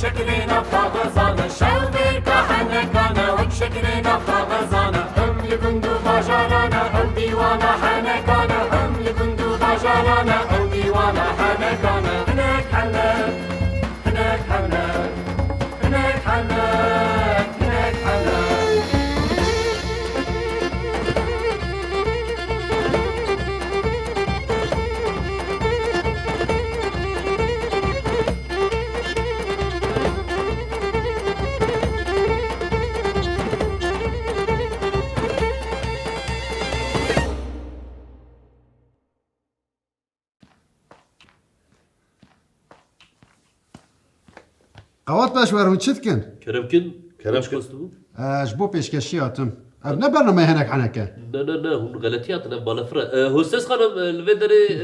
شكلنا فغزانة شوقي كحنا كنا وشكلنا فغزانة هم لكندو بجالانا أو ديوانا حنا كنا هم لكندو بجالانا أو ديوانا حنا كنا هناك حناك هناك حناك هناك حناك هناك حناك قوات باش ورون چتکن؟ کرم کستو؟ جبو پیشکشیاتم. نه برنامه هنک حنکه. نه هون غلطیات نه بالا فرا. هستش خانم الودری.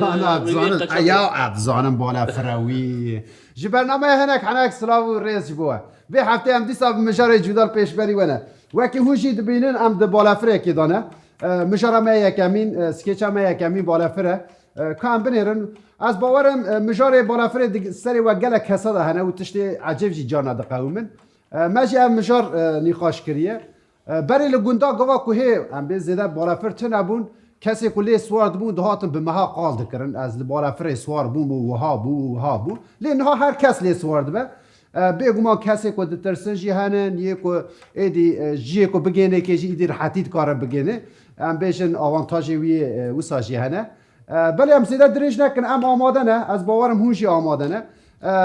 ابزانم بالا فراوی. جی برنامه هنک حنک سلاو ریز جبوه. به هفته هم دیسا مجاره جودال پیش بری ونه. وکی هوشی دبینن ام د بالا فره کی دانه. مجاره ما یکمین سکیچ ما یکمین بالا فره. کام بنیرن از باورم مجاره بالا فره سری و گله کساده هنه و تشتی عجیب جی جانا دقومن. ماجی ام مجار نقاش کریه. برای لگوندا گوا کوه ام به زده بالا فر تنبون کسی کلی سوار دبون دهاتن به مها قال دکرن از بالا فر سوار بوم و ها بو لانها هر کس لی سوار دبه بگو ما کسی کو دترسن جهانن یکو ایدی جی کو بگینه که جی دیر حتیت کار بگینه ام بیشن آوانتاژی وی وسا جهانه بله ام زده درش نکن ام آماده نه از باورم هوشی آماده نه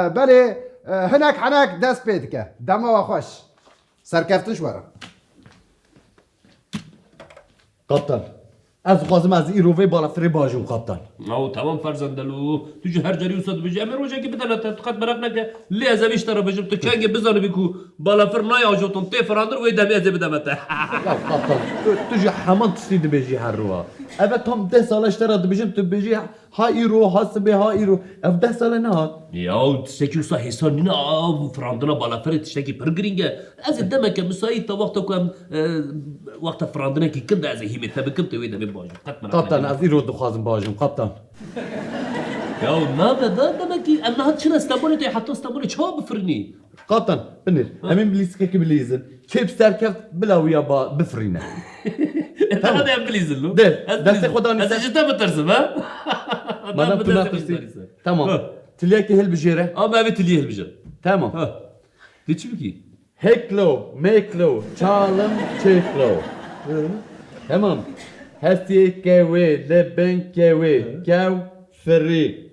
بله هنک حنک دست پید که دما و خوش سرکفتش ورم قبطان از قازم از ایروی بالا فری باجون قبطان او تمام فرزندلو تو هر جری وسط بجی امر وجه که بدن تقد برق نکه لی از بیش تر بجم تو چنگ بزنه بیکو بالا فر نای آجوتون تی فراندر و دمی از بدمته لا قبطان تو همان تسید بجی هر روا اول تام 10 سالش تر بجم تو بجی ها ایرو حسبه ها ایرو اف 10 سال نه یا تشکی سا حسان نینا فراندنا بالا فر تشکی پرگرینگه از دمک مسایی تا وقت کم وقت فراندنا کی کنده از هیمه تبکم تو دمی باجم قبطان از ایرو دخوازم باجون قبطان يا نابا دمكي انا هاتشنا استنبول تي حتى استنبول شو بفرني قبطان بنر امين بليسكا كبليزن شيب سركف بلا ويا بفرينا هذا بليزن له دست خدا هذا جدا بترسم ها ما بترسم تمام تلياكي هل بجيره ما بتليه البجر تمام دي تشبكي هيكلو ميكلو تشالم تشيكلو تمام هستي كوي لبن كوي كاو فري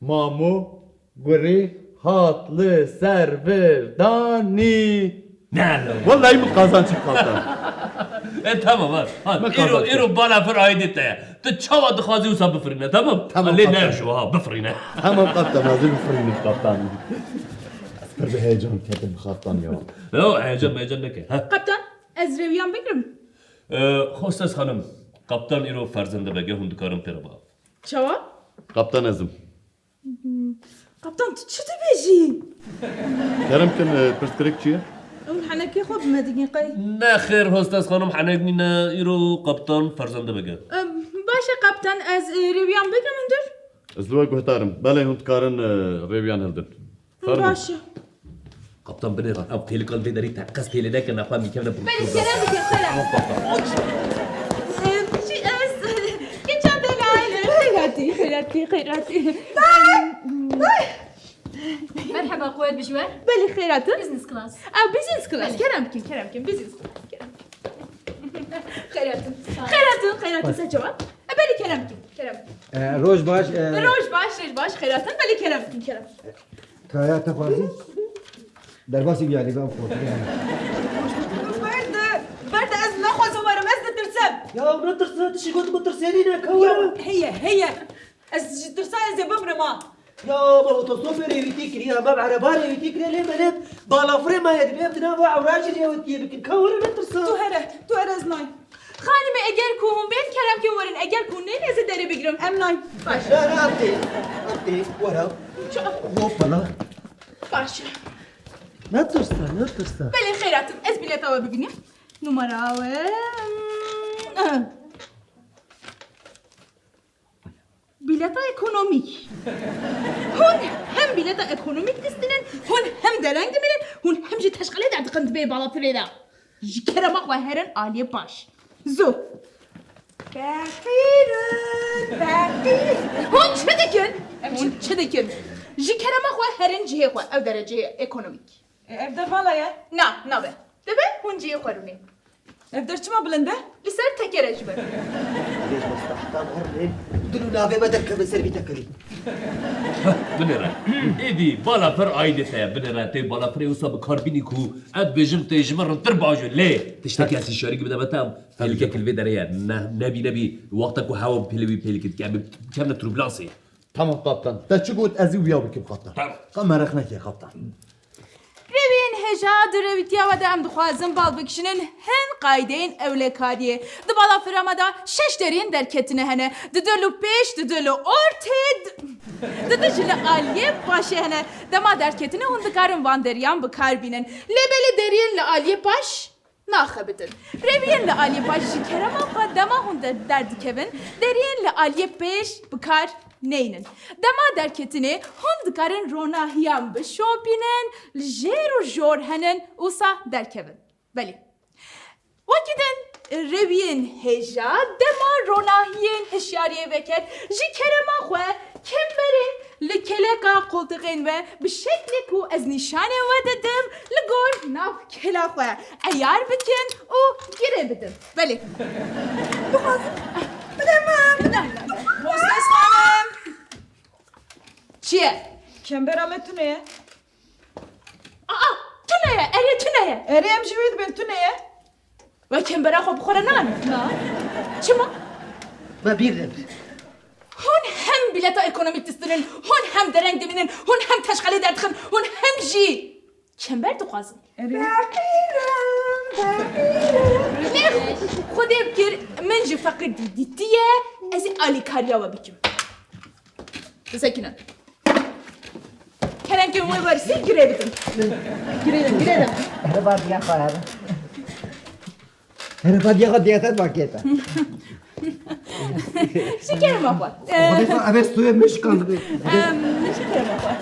مامو غري هاتlı serverdani نعم والله من قازان قبطان تمام ايرو بالا فر ايديتا تشوا دخازي وصاب بفرينا تمام ليه نرجو ها بفرينا تمام قبطان لازم بفرينا قبطان اسكر بهيجان كده مخطن يا لا هيجان نكه قبطان از رویان بگیرم خوستاز خانم قبطان ایرو فرزنده بگه هندکارم تر با چوا؟ قبطان ازم قبطان تو چه بیجی؟ يرم كان برسكريك چیه؟ اون حنکی خوب مدگین قی نه خیر هستاز خانم حنگنینا ایرو قبطان فرزنده بگه باشه قبطان از رویان بگیرم اندر؟ ازلوه گوهتارم بله هندکارن ریویان هلدن باشه قبطان بنيران او تيليكون تقدري تعقص تيلي ده كان اخوان ميكمنا بلی سلام بکن سلام که چند دلائل خیراتی مرحبا قوات بجوار بلی خیراتی بزنس كلاس او بیزنس کلاس کرم بیزنس کلاس خیراتون سجوا بلی کرم روز باش خیراتون بلی کرم کایا تخوازی درباسی بیاری بام خود برد از نخوازم ورم از ترسم يا ابن ترسل تشي قلت ترسلينا كولا هي از ترساي زي بمرما يا ما تصوفر يتكري يا باب عرباري يتكري ليه ملب بالافري ما يدري ابن نوع وراجل يا ودي بك كولا ترسل تو هره از نای خانم اگر کوهم بیت کرم که ورین اگر کنه نیزه داره بگیرم ام نای باش لا لا أبدي ورا هوبلا باش لا ترسى بله خیراتم از بلیت ها ببینیم نمره و بلیت ها اکونومیک هون هم بلیت ها اکونومیک دستنن هون هم درنگ دمینن هون هم جی تشغله در دقند بی بالا فریدا جی کرما و هرن آلی باش زو هون چه دکن؟ هون چه دکن؟ جی کرما و هرن جیه خو او درجه اکونومیک Evde valla ya. نه به دبه هون جیه خورونی Evde çima bilinde? لسر تکرش بر ليش مستحقان هرلين دلو نافي ما تركب سربي تكلي بنره ایدی بالا پر آیده تیا بنره تی بالا پر اوسا بکاربینی کو اد بجم تیجمر تر باجو لی تشتکی از شاری بده بتام پلیکه کلوی داره یا نبی وقتا کو هوا پلیکت کم تروبلانسی Tamam kaptan. Da çıkıt ezi uya bakayım kaptan. Tamam. Kamerak ne ki kaptan. ببین هجا درویتیا و دام دخوازم بال بکشنن هن قایدین اولکاریه د بالا فرما دا شش درین درکتنه هنه ددلو پیش ددلو orted ددجل آلیه باشه هنه دما درکتنه هون دکارن وان دریان بکار لبلی درین لآلیه باش ناخبتن ربین لآلیه باش کرما خود دما هون درد کبن درین لآلیه پیش بکار نینن دما درکتنه هون دکارن روناهیان بشوبینن لجیر و جور هنن اوسا درکبن بلی وکیدن روین هجا دما روناهیین هشیاریه وکر جی کرما خواه کم برین لکلکا قلتقین و بشکل کو از نشانه و ددم لگور ناف کلا خواه ایار بکن و گیره بدم بلی بخوازم بدم Hostes hanım. چیه؟ Kemberame tüneye. تو نهه اره تو نهه Eriyem jivit ben tüneye. و کم برا خوب خوره نان Na. چما؟ ما بيرد هون هم بلیتا اکونومیک دستنن هون هم درنگ دمینن هون هم تشغالی دردخن هون هم جی کم بر دخوازم Eriyem. نه خودی بکر من جی فقر دیدیه از آلی کاریا و بکم سکنن کرم که موی بارسی گره بدم گره أنا بعد يا خال أنا بعد يا خال دياتات باكيتا شکرم آقا وظيفة أبي استوي مش كان شکرم آقا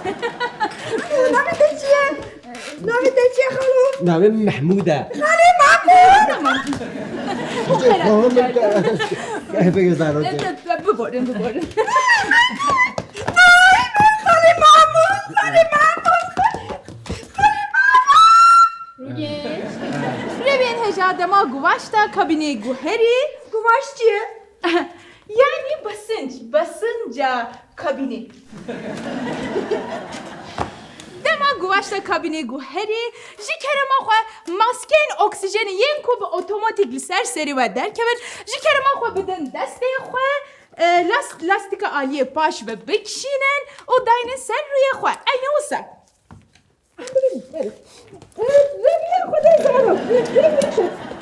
نعم محمودة كيف يزعلون ببردم ببین هجا دما گواشتا کابینه گوهری گواش چیه؟ یعنی بسنجا کابینه دما گواشتا کابینه گوهری جی کرما خواه ماسکین اکسیژن ین کوب اتوماتیک لسر سری و در کبن جی کرما خواه بدن دسته خواه لاستیک آلیه پاش و بکشینن و داینن سر روی خواه اینه اوسا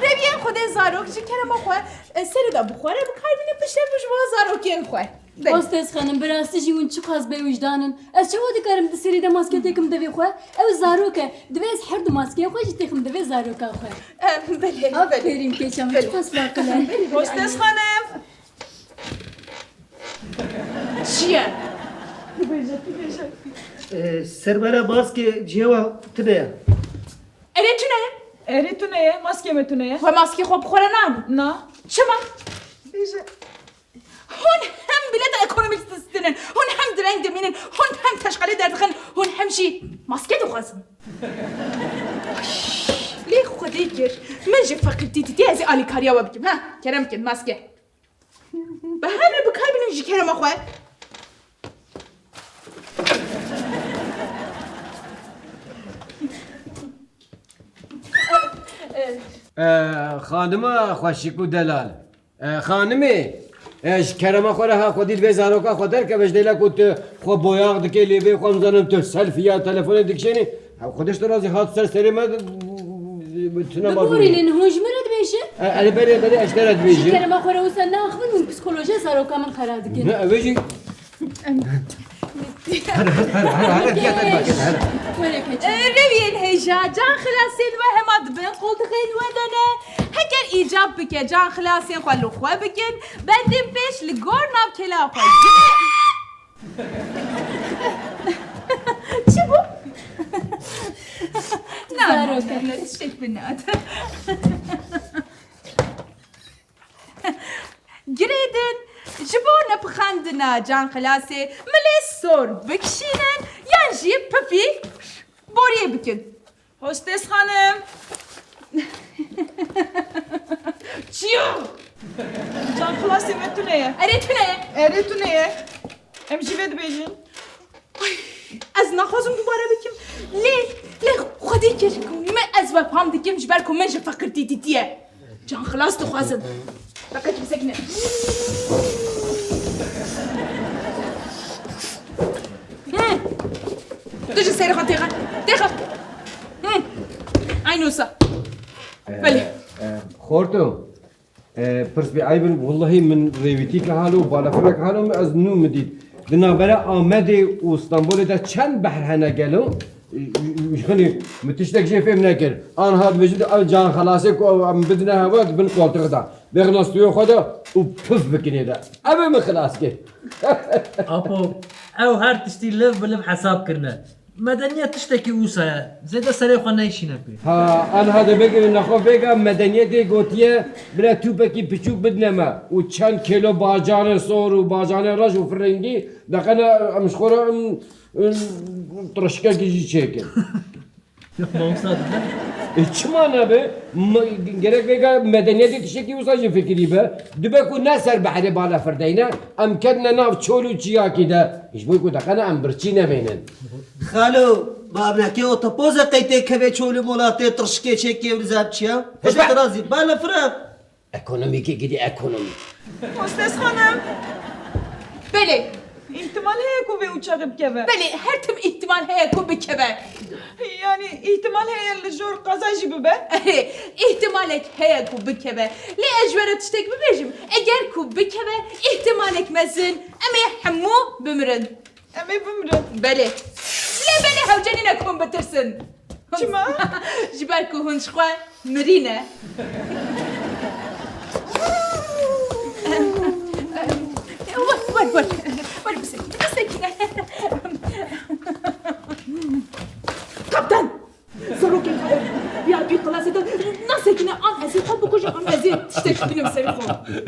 ربیان خود زاروک جی کرما خواه سری دا بخوره بکار بینه پشته بجوا زاروکین خواه Hostes hanım براستی جیون چی خواست به وجدانن از چه ودی کارم دسری دا ماسکه تکم دوی خواه او زاروکه دویز هر دو ماسکه خواه جی تکم دوی زاروکه خواه بله آفرین کشم چی خواست باقیلن Hostes hanım. چیه؟ سربرا ماسكي جوا تنيا اره تو نه؟ Eri tüneye. Maskeme tüneye. خواه ماسکی خوب بخوره نان Na. چما؟ هون هم بلاد اکونومیک دستنن هون هم درنگ دمینن هون هم تشغالی دردخن هون هم شی ماسکه دو خوازم لی خودی گر من جی فقر دیدی از آلی کاریا و بگیم ها کرم کن ماسکه به همه بکار بینیم جی کرم اخواه خانم خوشیکو دلال خانمی اش کرما خوره ها خودی به زاروکا خودر که بجدیلا کوت خو بویاق دکی لیبی خو مزنم تو سلفی یا تلفن دکشینی خودش تو رازی هات سر سری ما تونه ما ببورین هنج مرد بیشه انا بري اشتريت بيجي کلمه خوره و سن ناخذ من پسیکولوژی سارو کامل خراب دکن لا بيجي روین هجا جان خلاصین و هما دبن قلت غین ودنه هکر ایجاب بکه جان خلاصین خلو خواه بکن بندیم پیش لگور ناب کلا خواه چی بو؟ نه نه تشتک بنات گریدن جبو نبخندنا جان خلاصي ملي سور بكشينن ينجي بفي بوريه بكن Hostes hanım. چيو Can klasi me tuneye. اريتنا Eri tuneye. Em jive dibêjin. از نخوازم دوباره بکم ليه خودی کشکم من از بفهم دکم جبركم من فكر تيتيه جان خلاص تخوازم فقط مسكنه تجي سيرة خطيرة تيخا عينوسا بلي خورتو پرس بی عیبن والله من ریویتی که حالو بالا فرق حالو از نو مدید دنابرا آمده و استانبول دا چند بحر هنه گلو خلی متشتک شی فهم نکر آن هاد وجود جان خلاصه کو ام بدنا هوا بن قالتق دا بغناستیو خدا و پف بکنه دا ابا من خلاص که اپو او هر تشتي لف بلف حساب كرنا مدنية تشتكي وسا زيدا سري خو نيشينا بي ها آن هاد بگم نخو بگم مدنیت گوتیه بلا تو بکی پچوک بدنما و چند کیلو باجان سور و باجان رج و فرنگی دقنا مشخورا ترشکا کیجی چیکن ما وصلت چما نبه gerek بگم مدنیت تشکی وسا جی فکری به دبکو نسر بحر بالا فردینا ام کدنا ناف چولو چیا کیده ایش بوی کو دقنا ام برچی نبینن خالو بابنا كي اوتوبوزا قيتي كبي تشولي مولاتي ترشكي تشيكي ولزاب تشيا ايش ترازي بالا فراغ ekonomi ki gidi ekonomi Hostes hanım. بلي İhtimal heye ku ve uçağı bkeve. بلي هر تم احتمال هي كو بكبه Yani ihtimal heye li jor qaza jibi be. احتمالك هي كو بكبه ليه اجبرت تشتك ببيجم اگر كو بكبه احتمالك مزن امي حمو بمرن Emi bimrin. بلي ليه بلي هوجنينا كون بترسن Çima? جبالكو هنشخوا مرينا ور مسكينة كابتن زروك يا بي خلاص نسكينة ان ازي حب كوجي ان ازي تشتك بنم سريخو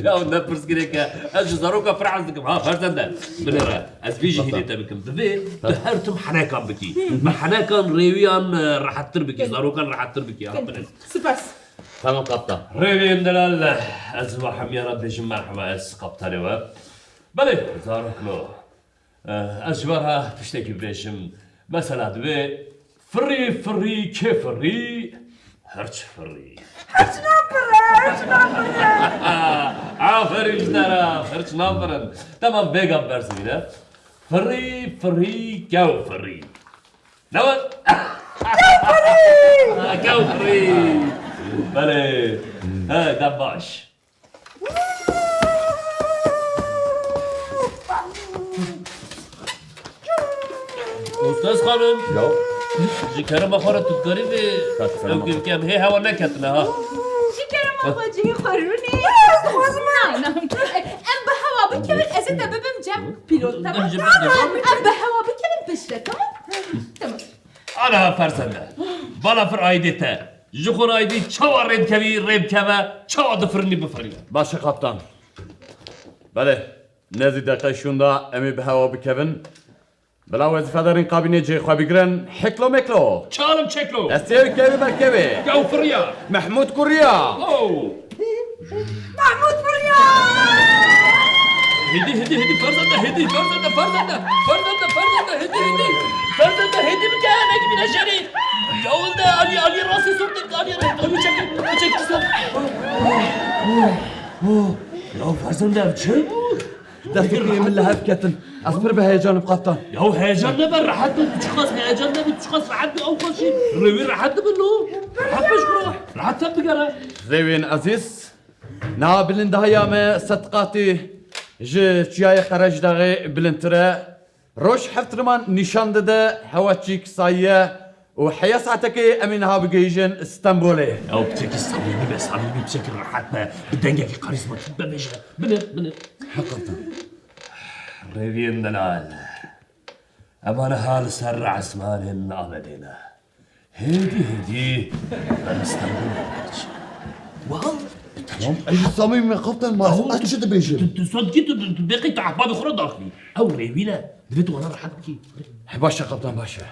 يا ونفرس كريك اجي زاروكا فرع عندكم ها فرزندا بنرا از بيجي هنا تبكم دبي دهرتم حناكم بكي ما حناكم ريويان راح تربكي زاروكا راح تربكي يا ربنا سباس تمام قبطان ريويان دلال ازوا حميا ربي جمع حواس قبطاني و بلي زاروكلو اجبرها تشتكي بيشم مثلا دبي فري كفري هرش فري عافرين جدارا هرش نافرن تمام بيقى برسينا فري كاو فري نوال كاو فري بلي ها دباش استاذ خانم یا جی کرم خورا تدکاری به او که هی هوا نکتنه ها شكرا ما بجي خروني نه ام به هوا بكمل ازيد ببم جنب بيلوت تمام ام به هوا بكمل بشرة تمام انا فرزنده بالا فر آیدیته جخور آیدی چوا ریم کبی ریم کبه چوا دفرنی بفرینه باشه قبطان بله نزی دقیقه شوندا امی به هوا بکوین بلا وظیفه دارین قابینه جی خواه بگرن حکلو مکلو چالم چکلو دستیوی کبی برکبی گو فریا محمود کوریا او محمود بريا هدي فرزنده هدي فرزنده هدي بكان هدي من اجري جول ده علي راسي صوتك علي چک يا فرزنده چه بود دفكري من لهف كتن أصبر بهيجان بقطن يا هو هيجان نبر راح تشخص هيجان نبي تشخص لحد أول شيء روين راح منه راح بشكره راح تبقى زين عزيز نا بلندهايا ما صدقاتي جاي خرج داغي بلنترا روش حفترمان نشان ده هواتشيك سايه وحيا ساعتك امينها بجيجن اسطنبولي أو بتشكي صميمي بس صميمي بشكل راحت ما بدنجا في قاريزما بمشي بنر حقا ريفين دلال أما أنا حال سرع اسمان آمدينا هدي أنا استنبول واو ايش صميم قطن ما اشد بيجن تصدقي بقي تعبان بخرى داخلي أو ريفينا دفيت وانا راح أبكي باشا قطن باشا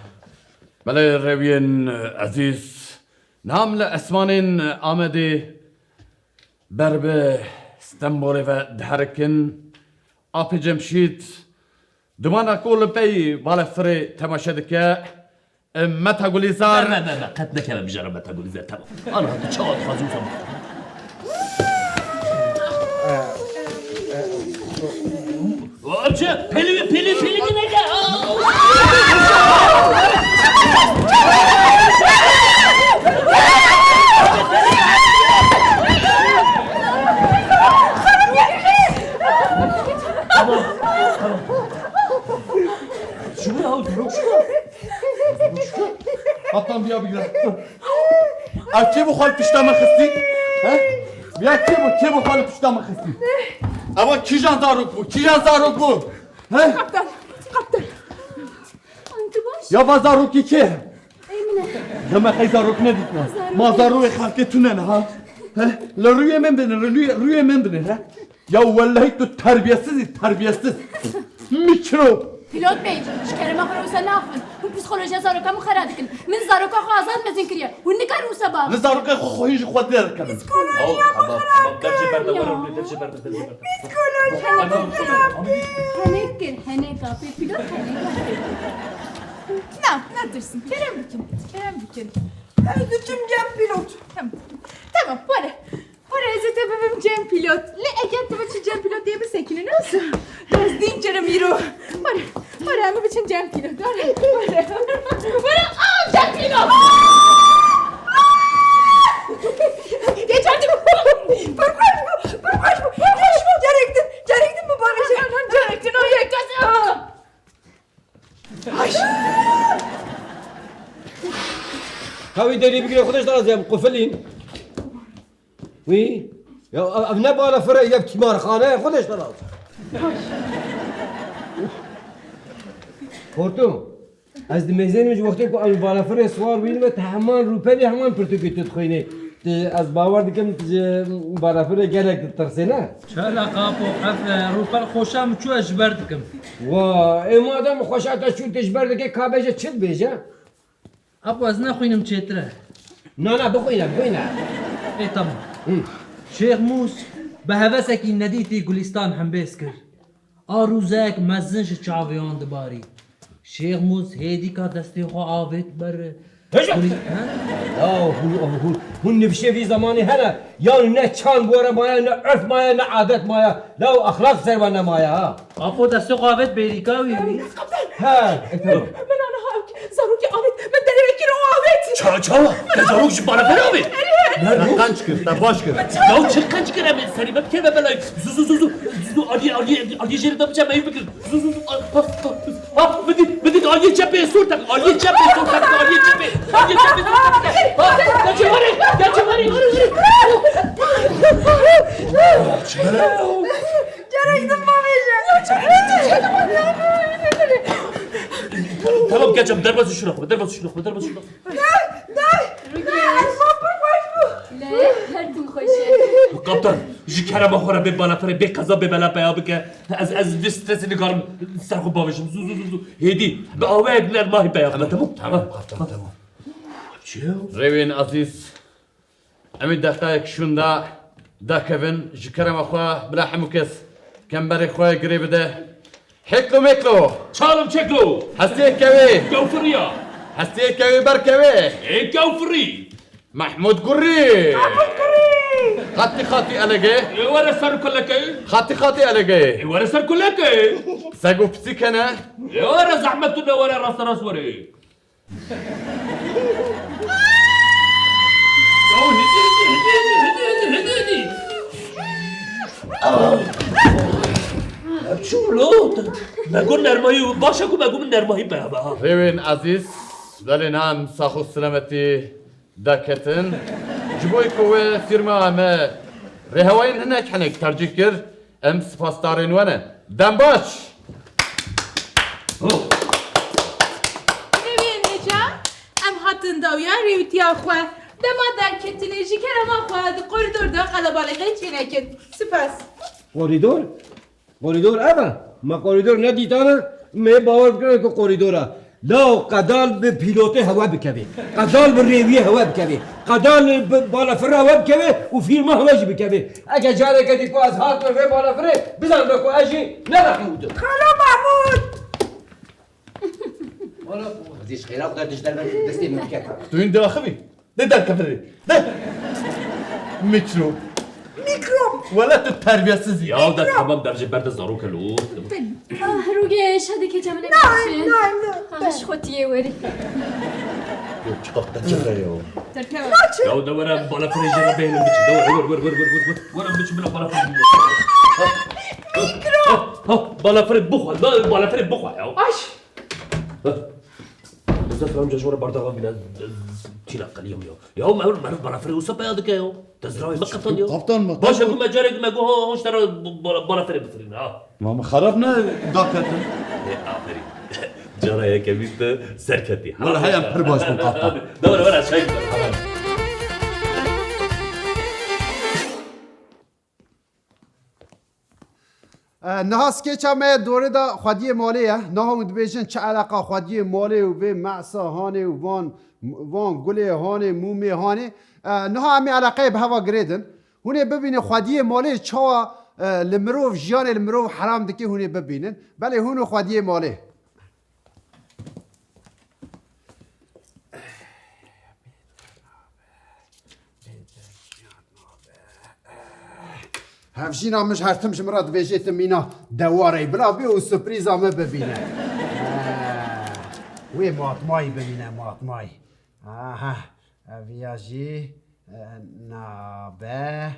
بلا ريبين عزيز نام لأسمانين آمدي برب اسطنبولي و دهركن آبي جمشيد دمان أقول بي بالا فري تماشدك متى قولي زار ما قد نكلم بجرب تقول إذا تمام أنا هتشاط خازوسا أبشر بيلي كنكا شو يا ولد قطن بيا بيا أكيبو خال بشتام خستي ها بيا كيبو خال بشتام خستي أما كيجان زاروك بو ها Kaptan. أنت باش يا بازاروكي كيه أيمنة لما خي زاروك نديتنا ما زاروي خالكتنا ها ها لروي من بين روي من بين ها يا والله تو تربيesiz ميكرو Pilot bey, şkerime kırıyorsa ne yapın? Bu psikolojiye zaroka mı kharadıkın? Min zaroka khazat mezin kiriye. Hunni karusa bak. لزاروك خويش خودر كذا tamam derce berde var derce berde Henekir, henek abi. Pilot henek. Ne dersin? Kerem Bükin. Özüm Cem pilot. Tamam, para. Para Ezet Ebebim Cem Pilot. Le Eket Tıvıçı Cem Pilot diye bir sekini nasıl? Razdin Cerem Yiro. Para mı biçim Cem Pilot? Para. Cem Pilot! Geç artık. Burkaç bu. Gerektin mi bana şey? Gerektin o yakası. خاوي داري بقري خدش درز يا مقفلين وي يا ابناء بالا فرق يا بتمار خانه خدش درز خورتو از دمزين مش وقتك ال بالا فرق سوار بين وتحمان روبي همان برتقي تدخيني از باور دكم بالا فرق جالك ترسينا شالا قابو حف روبال خوشام شو اجبردكم وا اي مادام خوشات شو تجبردك كابجه تشد بيجا ابو از نخوينم چتره نا بخوينا اي تمام شيخ موس بهوسك نديتي گلستان هم بسكر آروزك مزنش چاویان دباری شيخ موس هيدي کا دستي خو آوت بر هن بشي في زماني هلا يعني نه çan bu ara maya ne örf maya ne adet maya la ahlak servana maya ha ابو دستي خو آوت بيريكاوي ha Ben ana havk. Zaruki Ahmet. Ben denemek o Ahmet. çava ben zarok şu bana fena mı? Nereden çıkır da boş kır Ya çıkan çıkar hemen seni ben kelime belay. Zuzu Ali jeri tapacağım ev bakır. Zuzu ha bedi Ali cepheye sor tak Ali cepheye sor tak Ali cepheye sor tak. Ha kaçı var. Gerektin mi Tamam geçeceğim derbası şuna. لا هردم خوشه Kaptan, ji kerema xora be bala fere be kaza be bela paya bike. Az bir stresini karım sarkı bavışım. Zu. Hedi be ave egler mahi paya. Tamam. ريوين عزيز امي دقائق شوندا دا كيفن جكرم اخوا بلا حموكس كمبري اخوا قريب ده حكلو ميكلو Çalım çeklo. حسيت كوي Gavfriya. حسيت كوي بركوي Gavfri. محمود قري خطي ألقي ورا سر كلك خطي ألقي ورا سر كلك ساقو بسيكنا ورا زحمتنا ورا راس وري شو لوت ما قلنا نرمي باشا ما قلنا نرمي بابا ريوين عزيز دلنا ساخو سلامتي داكتن جبوي كوي فيرما ما رهوين هناك حنك ترجيكر ام سباستارين وانا دمباش ببین هجا ام هاتن داویا ریوتیا خواه دما درکتینه جی کرما خواه قریدور دا قلبالغه چینه کن سپاس قریدور اما ما قریدور ندیدانه می باور کنه که قریدوره لا قدال به پیلوت هوا بکوه قدال به ریوی هوا بکوه قدال به بالافره هوا بکوه و فیلم همه بکوه اگه جاره کدی که از هات به بالافره بزن بکو اجی نرخی بودو خاله محمود والا عزیز خیره خدا دشتر من دستی ممکن تو این داخبی ده در کفری ده میکروب ولا تو تربیتسizی يا ده تمام درجة برد زاروك لوت روگش هدی که جمعه نمیشه هاش خوتیه وری چقدر تجربه یو يا ده ورا بالا فريجي ربيه لو بتش دور ورا بتش بلا بالا فريجي بالا فريج بخوا بالا فريج بخوا يا اش بزاف فهم جاجورة برضه بينا تينا قليم يا ما بالا فريج وصب يا دك يا تزراوي ما قطن يا قبطان باش اقول ما جارك ما جو هو اشترى بالا فريج بفرينا ها ما خربنا داكتن آفرین جارا یک بیست سرکتی والله هيا برباش بالقطع دور ورا شايف نهاس که چه دوره دا خودی مالیه نه هم دبیجن چه علاقه خودی مالی و به معصا هانه و وان گله هانه مومی هانه نه همی علاقه به هوا گریدن هونه ببینه خودی مالی چه لمروف جان لمروف حرام دکی هونه ببینن بله هونه خودی مالی همشینا مش هرتمش مراد بيجيت مینا دواره بلا بی و سپریزا ما ببینه وی ماتمای ببینه ماتمای آها ویاجی نابه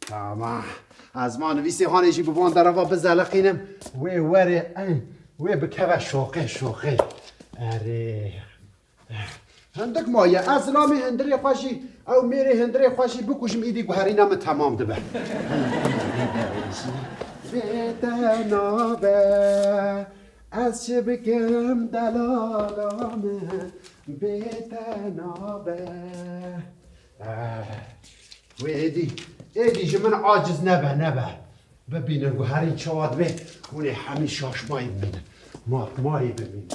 تمام از ما نویسی هانشی بوان در آقا بزلقینم وی وره وی بکوه شوقه اره هندک مایه ازلامی هندری خوشی او میری هندری خوشی بکشم ایدی گوهری نام تمام دبه بیتنابه از چه بگم دلالامه بیتنابه و ایدی جمن عاجز نبه ببینن گوهری چواد به اونه همین شاشمایی ببینن مایی ببینن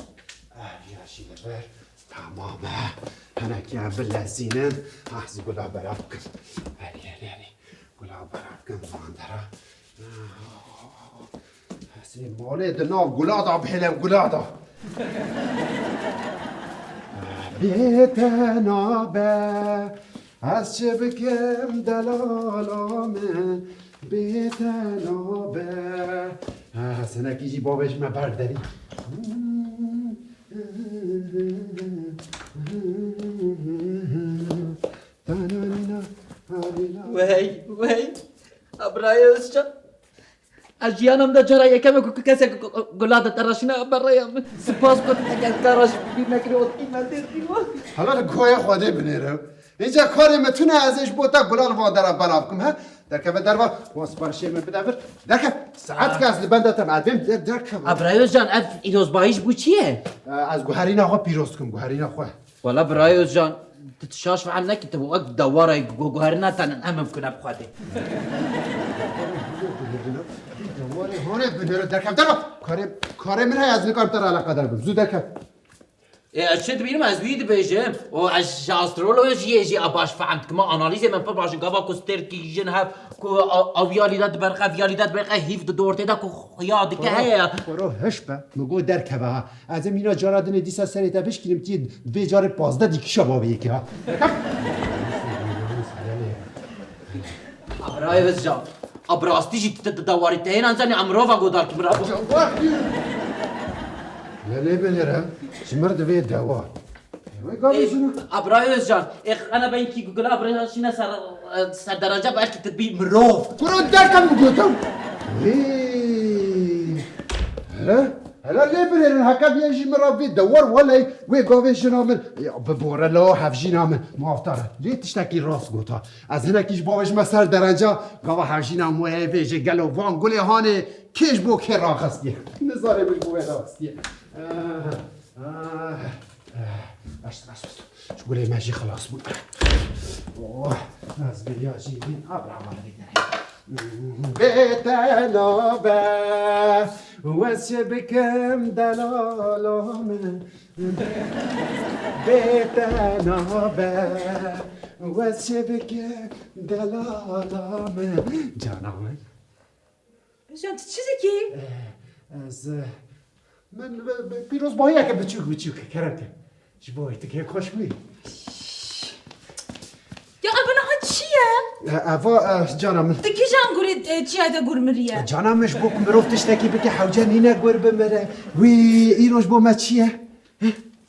یاشی لبر تمامه هناك يا باللازينين احز قولها برافكم يعني قولها برافكم ماندرا حسين مولد النوب قولاده بحلم قولاده بيتنا با از چه بکم دلالامه بيتنا با سنکی جی بابش ما برداری وی ابرایوس جان از جیانم دا جرا یکم که کسی گلاد تراشینا برایم سپاس کن اگر تراش بی نکری و ایمان دیدی حالا گویا خوده بنیرم اینجا کاری متونه ازش بوتا گلال وان در بنا بکم ها درکب در با واسپارشی من بدبر درکب ساعت که از لبندتم عدم درکب ابرایوس جان اف ایروز باهیش بو چیه؟ از گوهرین آقا پیروز کن گوهرین آقا ولا ابرایوس جان تتشاش فعل نکی تبو اک دواره گوهرنا تن امم کنه بخواده هونه بنیرم درکب در کاری من های از نکار تر علاقه در بم زود درکب چه بینم از وید بیجم و از استرولوژی جی اباش فهمت که ما آنالیز من پر باش گاوا کوستر کی جن هف کو اویالیدات برقه هیف دورته دا کو یاد که هيا برو هشبه مگو درکبه ها از مینا جارادن دیسا سری تا بشکیم تی بیجار 15 دیکی شبابه یکی ها ابرای وز جان ابراستی جی تدواری تهین انزانی امرو و گودار که مرا لا بنرا شمر دبي دوا ابرای وز جان انا بین کی گوگل ابرای شینا سر درجه باش که تدبی مروف كرو دكم قلتم هلا ليه بنرا هكا بيجي مرة في دور ولا وي قوفيشنا من ببورا لو حفجينا من مافتر ليه تشتكي راس قوتا از هنا كيش باوش مسار درجة قوا حفجينا موه بيجي قالوا وان قولي هاني كيش بو كي راخستي نزاري بالبو راخستي شو قولي ماشي خلاص بو اوه ناس بياجي من ابرع بيت نوبة وسبكم دلالة من بيت نوبة وسبكم دلالة من جانا من جان چیزی کی؟ از من پیروز باید که بچوک کرده جبایی تکه خوش بی یا ابنا ها چیه؟ افا جانم تکی جان گوری چیه دا گور مریه؟ جانمش بو مروفتش تکی بگه حوجه نینه گور بمره وی ایروش با ما چیه؟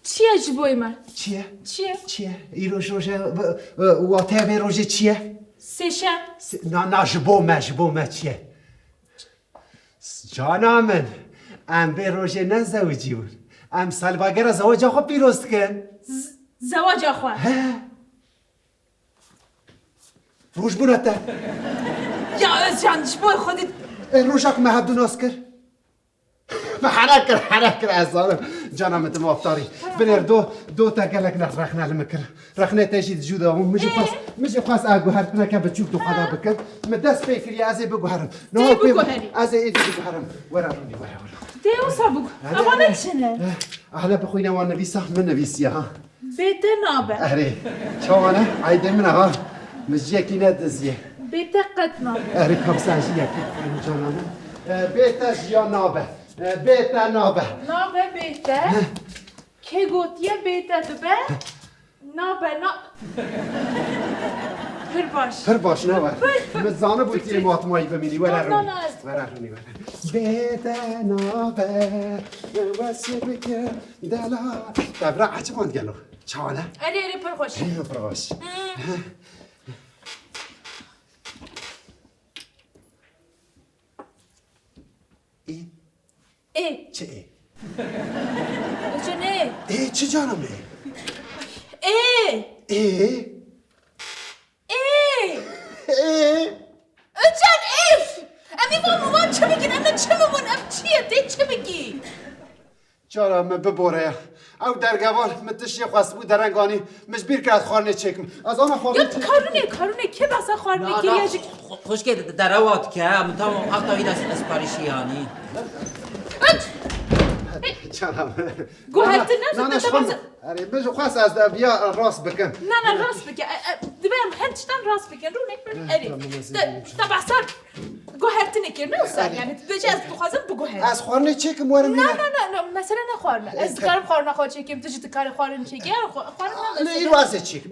چیه جبوی من؟ چیه؟ چیه؟ ایروش روشه واته روشه چیه؟ سشم؟ نه جبو ما چیه؟ جانم ام به روشه نه زوجی بود ام سالواگر زواج خود پیروز کن زواج خواه روش بونته یا از جان جبوی خودت روشک مهدو ناس کر حرک کر ازارم جانم انت مافتاری بنر دو تا گلک رخنه المکر رخنه تجید جودا مش خاص اگو هر کنه که بچوک دو خدا بکن مدست فکری ازی بگو هرم دی بگو هری ازی ایدی بگو هرم ورا دیو سابق اما نچنه اهلا بخوینا وان نویسه من نویسی ها بیت نابه اره چوانا عیده من ها مجیکی ندزیه بیت قد نابه اره کبساجی یکی جانم بیت جیا نابه بیت نابه نابه بیته که گوتیه بیته تو به نابه پر باش نابه مزانه بودی ماتمایی بمینی ورا رونی بیت نابه واسه بکر دلا تبرع عجبان گلو چوانا اره پر خوش ای چه ای؟ چه ای چه جانمه؟ ای جان ایف امی مامان چه میگین ام چه میمون ام چیه دی چه میگی؟ جانم ببوره او درگوان متشی خواست بود درنگانی مجبیر کرد خارنه چکم از آن خارنه کارونه که بسا خارنه گریه خوش که دروات که متام اقتا وید اسپاریشی یعنی جانم گوهرت اره بجو خواست از بیا راست بکن نه راست بکن دبیم هنچتن راست بکن رو نکن اره تبعصر گوهرت نکر نه اصلا یعنی بجه از بخوازم بگوهر از خارنه چکم ورم نه مثلا نه خارنه از کارم خارنه خواه چکم تجید کار خارنه چکی خارنه نه ایرو از چکم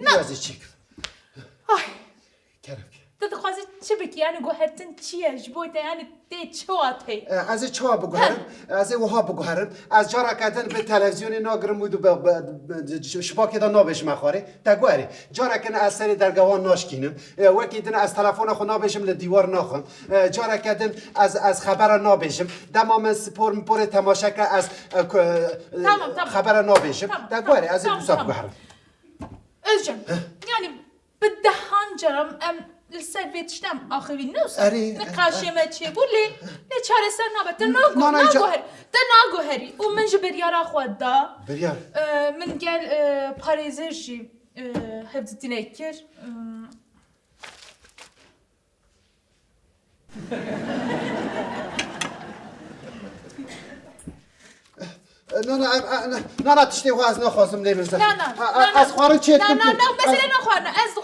تو خواستی چه بکی یعنی گوهرتن چیه جبویت یعنی دی چواتی از چه بگوهرم از وها بگوهرم از جارا کردن به تلویزیون ناگرم بود و شباک دا نابش مخاره تگوهری جارا کن از سری درگوان ناشکینم وکی دن از تلفن خو نابشم لدیوار ناخم جارا کردن از خبر نابشم دمام سپور مپور تماشا که از خبر نابشم تگوهری از دوستا بگوهرم ازجم یعنی به دهان جرم السلفيتشتم آخری نوست نقاشمه چه بولی نه چاره سر نابت ناگوهری و من جبریارا خود دا بریار من گل پاریزشی حفظ تنکر نه تشتی خواست نخواستم نمیرسم نه از خواهر چه نه مثلا نخواهرم از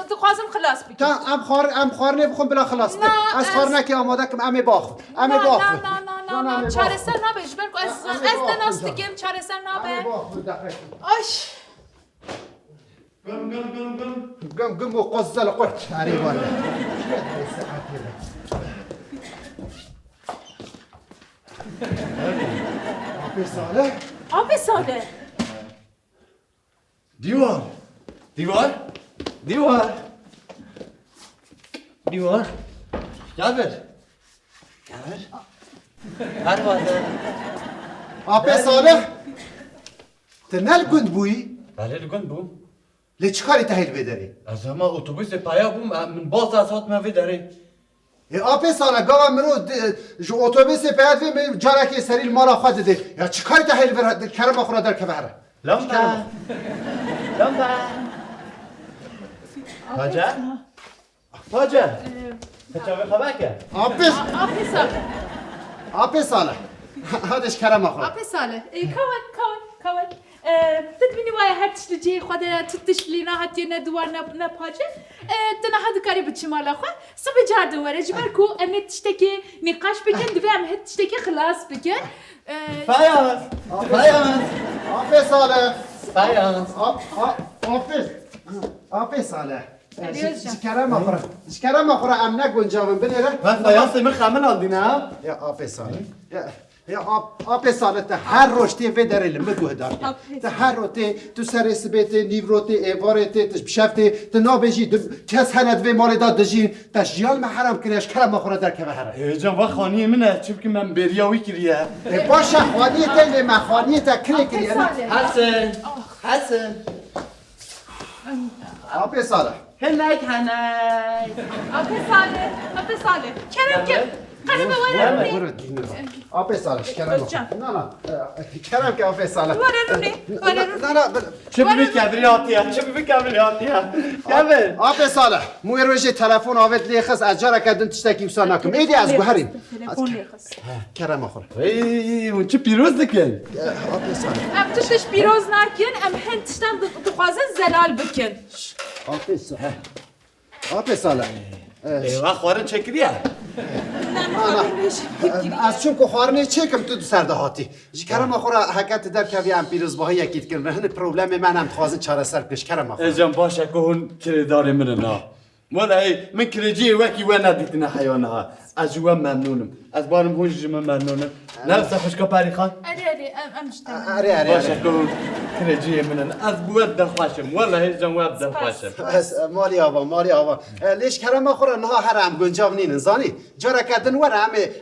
دخوازم خلاص بکن ام خواهر نبخون بلا خلاص بکن از خواهر نکی آماده کم امه باخت نه چاره سر نبش برکو از دناستگیم چاره سر نبه آش قم وقزل قرت عريبان آبی صالح آب ساله دیوار دیوار دیوار دیوار جابر جابر پرواده آبی صالح تنال گند بویی؟ بله لگن بوم لی چی کاری تحیل بداری؟ از همه اتوبوس پایا بوم من باز از هات موی داره آبی صالح گاوا مرو جو اتوبیس پیاد وی جارا که سریل مالا خود ده یا چی کاری تحیل بداری؟ کرم آخورا در که بهره لامبا لامبا حاجه حاجه کچاوی خبر کرد آبی ساله آبی صالح هادش کرم آخورا آب ساله کون تدبینی وای هر تشت جی خود تتش لینا هاتی ندوار نپاجه تنا هاد کاری بچی مالا خو سب جار دواره جبر کو امنی تشتکی نقاش بکن دوی ام هد تشتکی خلاص بکن فایاز فایاز آبی صالح فایاز آبی صالح علیوز جان. کرم آخورا ام نگنجاون بنیره من فایاز من خامل آدینم یا آب ساله یا آب ساله تا هر روشتی و داره لمگوه دار تا هر روتی تو سر سبیت نیوروتی ایوارتی تش بشفتی تا نابجی کس هند و مال داد دجین تش جیال محرم کنیش کرم آخورا در که بهره جان و خانی منه چون که من بریاوی کریه باشه خوانی تیل مخانی تا کری کری حسن حسن آب ساله هنک هنک آب ساله کرم که قلب وارم نی آب ساله کرم جان. نه کرم که آب ساله وارم نی نه چه ببین کبریاتیه چه ببین کبریاتیه کبر آب ساله موی روشی تلفن آوید لیخس از جارا کدن تشتکی بسا نکم ایدی از گوهرین تلفن لیخس کرم آخورا ای اون چه پیروز دکن آب ساله ام تشتش بیروز نکن ام هند تشتم دخوازن زلال بکن آب ساله ایوه خوارن چکریه از چون که خوارنه چه کم تو سرده هاتی کرم آخورا حکت در که هم پیروز باها یکیت کردن هنه پروبلم من هم خوازن چاره سر پیش کرم آخورا جان باشه که اون کردار من نه مولا من کرجی وکی و ندیدن حیانه ها از جوا ممنونم از بارم هونش جمع ممنونم نرسه خوشکا پری خان اری ام جتم اره باشه که اون کرجی من از بود دخواشم والا هیچ جان وب دخواشم مالی آبا لیش کرم آخورا نه هر هم گنجاو نینن زانی جارا کردن وره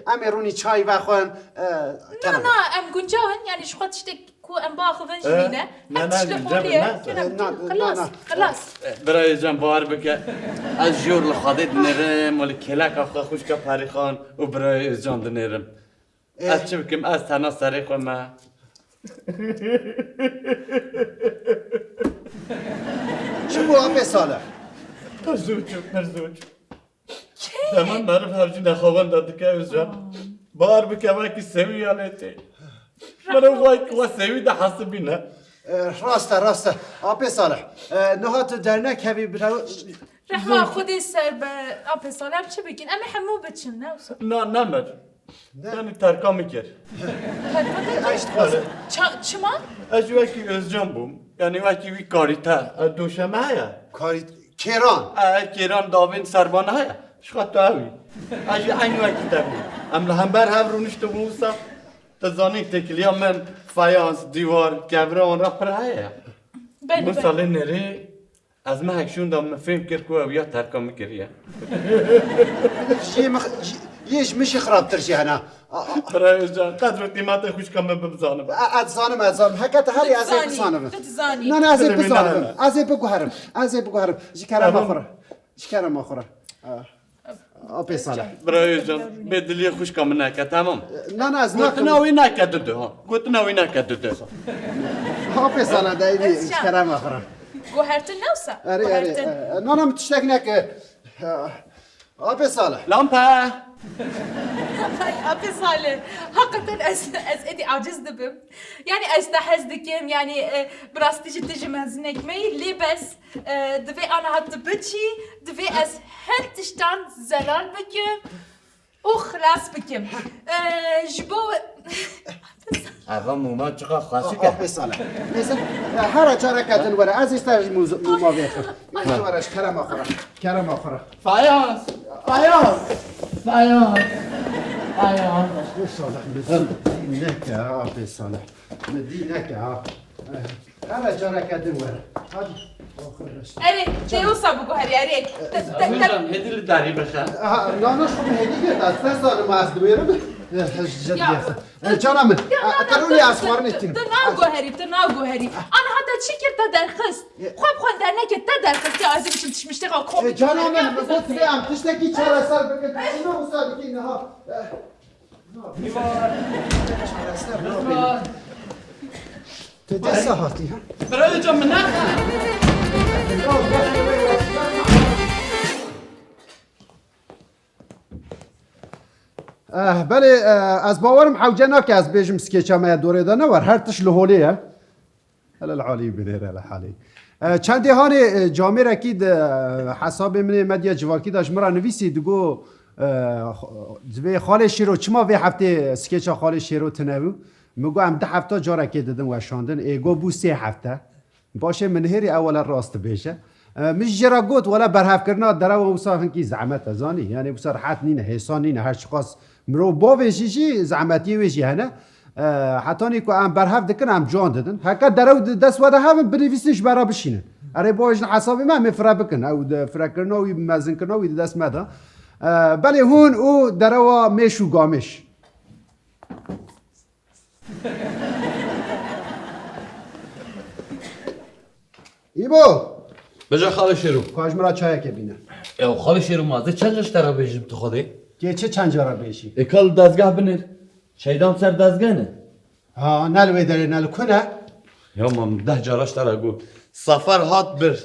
همه رونی چای و خوان نه ام گنجاون یعنی شخوات تشتك كو ام باخذن جنينه خلاص برای جان بار بکه از جور لخادت نرم ولی کلک آخه خوشکا پری خان و برای جان دنرم از چه بکم از تنها سری خود ما چه بو آب ساله مرزوچ تمام معرف هرچی نخواهان داده که از جان بار بکه وکی سوی آلیتی من وای که سوی ده حسبی نه راسته آب ساله نه تو در نکوی برو رحمه خودی سر به آب سالم چه بگین اما همو بچن نه نه نمر یعنی ترکا میکر چما؟ از وکی از جان بوم یعنی وکی وی کاری تا دوشمه هیا کاری کران داوین سربانه هیا شخواه تو هاوی از این وکی تا بوم املا هم بر هم رونشتو موسا تزانی تکلیا من فایانس دیوار کبره آن را پر هیا مثال نری از ما هکشون دام فهم کرد که اویا ترکا میکریه یش میشه خرابتر شی هنا برای جان قدر و قیمت خوش کم بزانم اتزانم حکت هری از این بزانم نه از این بزانم از این بگو هرم جکرم آخوره آب ساله برای جان به دلی خوش کم نکه تمام نه از گوتناوی نکه دوده ها گوتناوی نکه دوده آب ساله دایدی جکرم آخوره گوهرتن نوسا اره نه تشتک نکه آب ساله لامپا آب ساله حقا از ادی عاجز دبم يعني استحز دكيم يعني براستيش تجي مزنك مي لي بس دفي انا هات بتشي دفي از هنتشتان زلال بكم وخلاص بكم جبو اول موما چقدر خاصی آه بساله مثل هر جاره کتن وره از استرج موما بیخم از ورش کرم آخره فایاز بساله مثل نکه ها بساله مدی نکه ها هر جاره کتن وره هادی آخرش اری دیوسا بگو هری اری میرم هدیل داری بخن ناناش خب هدیه دست نزانم از دویرم جانم من ترونی اسوار نیتیم تو ناو گوهری آن حتی چی کرد تا درخست خواب خون در نکه تا درخست که آزی بشم تشمشتی قا خوب جانم من بگوت بیم تشتکی چهار سال بگید اینو استاد که اینها تو دست هاتی ها برای جا من نخن بله از باورم حوجه نکه از بیجم سکیچا ما دوره دانه ور هر تش لحولیه هلا العالی بنیر الحالی چندی هانی جامعه رکید حساب من مدیا جواکی داشت مرا نویسی دگو دوی خاله شیرو چما وی هفته سکیچا خاله شیرو تنوی مگو هم 10 هفته جا رکید دادن و شاندن ایگو بو 3 هفته باشه من هری اول راست بشه مش جرا گوت ولا برهف کرنا درا و وصافن کی زعمت ازانی یعنی بسر حت نینه حسان نینه هر شخص مرو با ویشی زعمتی ویشی هنه حتی نیکو ام برهف دکن ام جان دادن هکا درا دست وده هم بنویسش برا بشینه اره باش حسابی من مفرا بکن او فرا کرنا و مزن کرنا و دست مده بله هون او درا و میشو گامش ایبو بجا خاله شیرو کاش مرا چای که بینه او خاله شیرو مازه چند جاش ترا بیجم تو خوده که چه چند جارا بیشی اکال دزگاه بنیر شیدان سر دزگاه نه ها نلوی داره نلو کنه یا مام 10 جاراش ترا گو سفر هات بر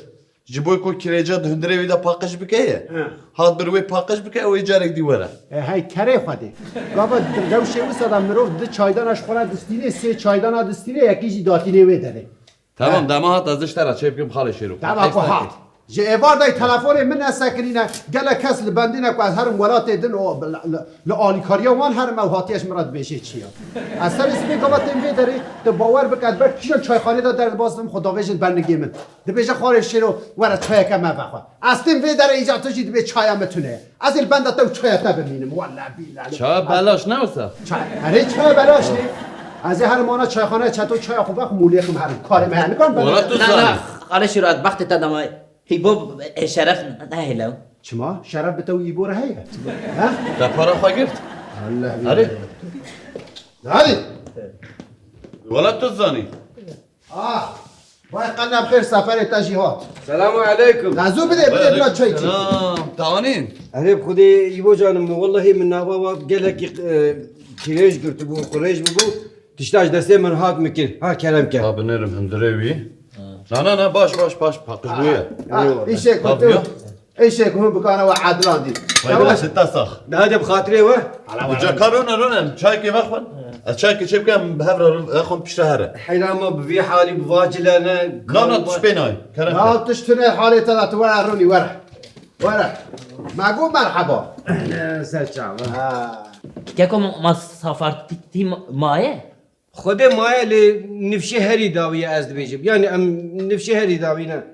جبوی کو کریجا دهندره ویدا پاکش بکیه هات بر وی پاکش بکیه و جارک دیوره های کره خودی گابا روشه و صدا مرو ده چایدانش خورا دستینه 3 چایدان دستینه یکیشی داتینه وی داره تمام دما هات ازش ترا چه بگم خاله شیرو دما کو هات جه ایوار دای تلفون من نسکنینه گله کس لبندینه که از هر ولات دن و لآلیکاریا وان هر موهاتیش مراد بشه چیا از سر اسمی گابا تیم داری تو باور بکد بر چیو چایخانه دا در باستم خدا ویژن بندگی من ده بشه خارج شیرو ورا چای کم بخوا از تیم وی در ایجاد تو جید به چای متونه از این بنده تو چای تا ببینم والله بیلال چا بلاش نوسا چای اره چای بلاش نی از هر مانا چایخانه چطور چای خوب وقت مولیخم هر کار من میکنم ولا تو نه خاله شیرو از وقت تا دم هیبو شرف نه هلو چما شرف به تو ایبور هیه ها دا پارا خوا گرفت الله آره هادي ولا تو زانی باید قلنا بخیر سفر تجهیزات سلام علیکم نزو بده بلا چای کی سلام تعانین عرب خودی ایبو جانم والله من نوا گلک کریج گرت بو قریش بو تشتاج دسته من هات مکر ها کلام که بنرم هندروی نه باش پاکش بویه ایشه کنتو ایشه کنو بکانه و عدلان دی ولا ستاسخ ده هذا بخاطري و وجا كارونا رونا شاي كيف اخوان الشاي كيف كم بهبر اخون بشهر حينما بفي حالي بواجل انا لا تشبيناي ها تشتري حالي تلات ورا روني ورا معقول مرحبا سلام که ما سفر تی مایه خود مايا لنفشي هري داوية از بيجب يعني ام نفشي هري داوينا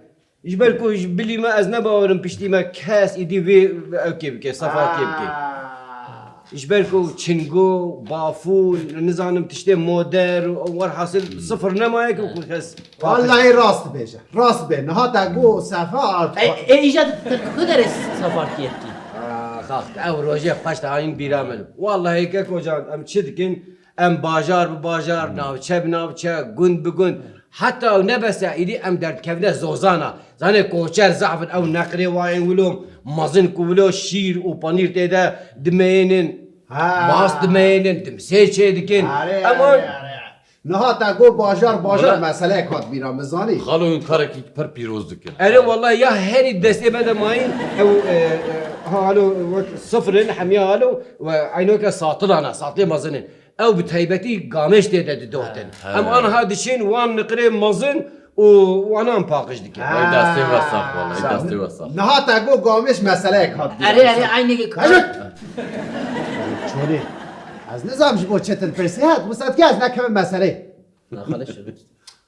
جبالكو بلي ما از نباورم بشتي ما كاس ايدي في اوكي بكي صفا كي جبالكو تشنجو بافون نزانم تشتي مودر ور حاصل صفر نمايك وكل خس والله راست بيجه راست بين ها تاگو سفر ایجاد کدر سفر کیتی خاخت او روجه خوشت عين بيرامل والله هيك كوجان ام تشدكن ام باجار بباجار ناوچه بناوچه گند بگند حتى او نبسه ايدي ام درد كفنه زوزانا زانه کوچر زعفن او نقري واين ولوم مازن كولو شير و پانير تيدا دمينن باس دمينن دمسيچه دكن اما نه تاگو باجار مسئله کات بیرام مزانی خالو این کار کی پر پیروز دکن انا والله يا هري دسته بدا ماين او هالو صفر حميه هالو وعينوك ساطلنا ساطلي مازنن او بتهيبتي قامش تيدا دوتن اما انا هذا الشيء وان نقري مازن وانا مباقش دكن وای دستی وسخ والله دستی وسخ نه تاگو گامش مسئله کات اره عینی که چونه از نظام جبو چتن پرسیات وسط که از نکم مسئله خالش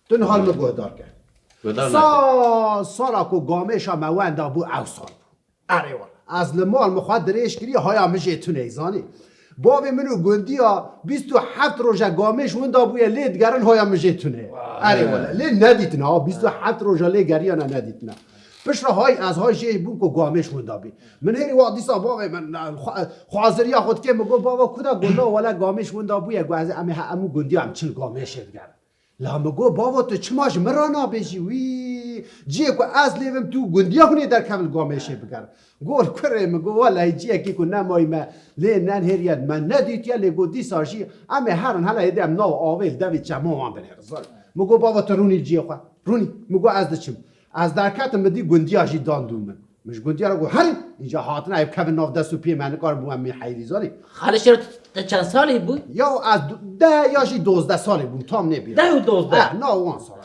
تون حال مگو دار کرد گدار سالا کو گامش هم واندا بو او سال اره والا از لمال مخواد دریش کری هایا مجه تو نیزانی بابی منو گندی ها 27 روزه گامش وندا بوی لید گرن هایا مجه تو نه اره والا لی ندیتن ها 27 روزه لی گریانا ندیتن پش را های از های جه بو کو گامش وندا بی من هری وقتی سا بابی من خوازریا خود که مگو بابا کدا گندا ولا گامش وندا بوی گوازه امو گندی هم چل گامش دگر لا مگو بابا تو چماش مرانا بیشی وی جیه کو از لیوم تو گندیا کنی در کامل گامشه بگر گول کره مگو والا جیه کی کو نمای ما لی نن هریاد من ندیت یا لگو دی ساشی اما هرن حالا هدیم نو آویل دوید چمو هم بنهرزال مگو بابا تو رونی جیه خوا رونی مگو از دچم از درکت مدی گندیا جی داندوم من مش گندیا رو گو هری اینجا هاتن ایب کبن ناف دستو پی من کار بو می حیری زالی خالش رو چند سالی بود؟ یا از 10 یا 12 سالی بود تام نبی 10 و 12 نه وان سال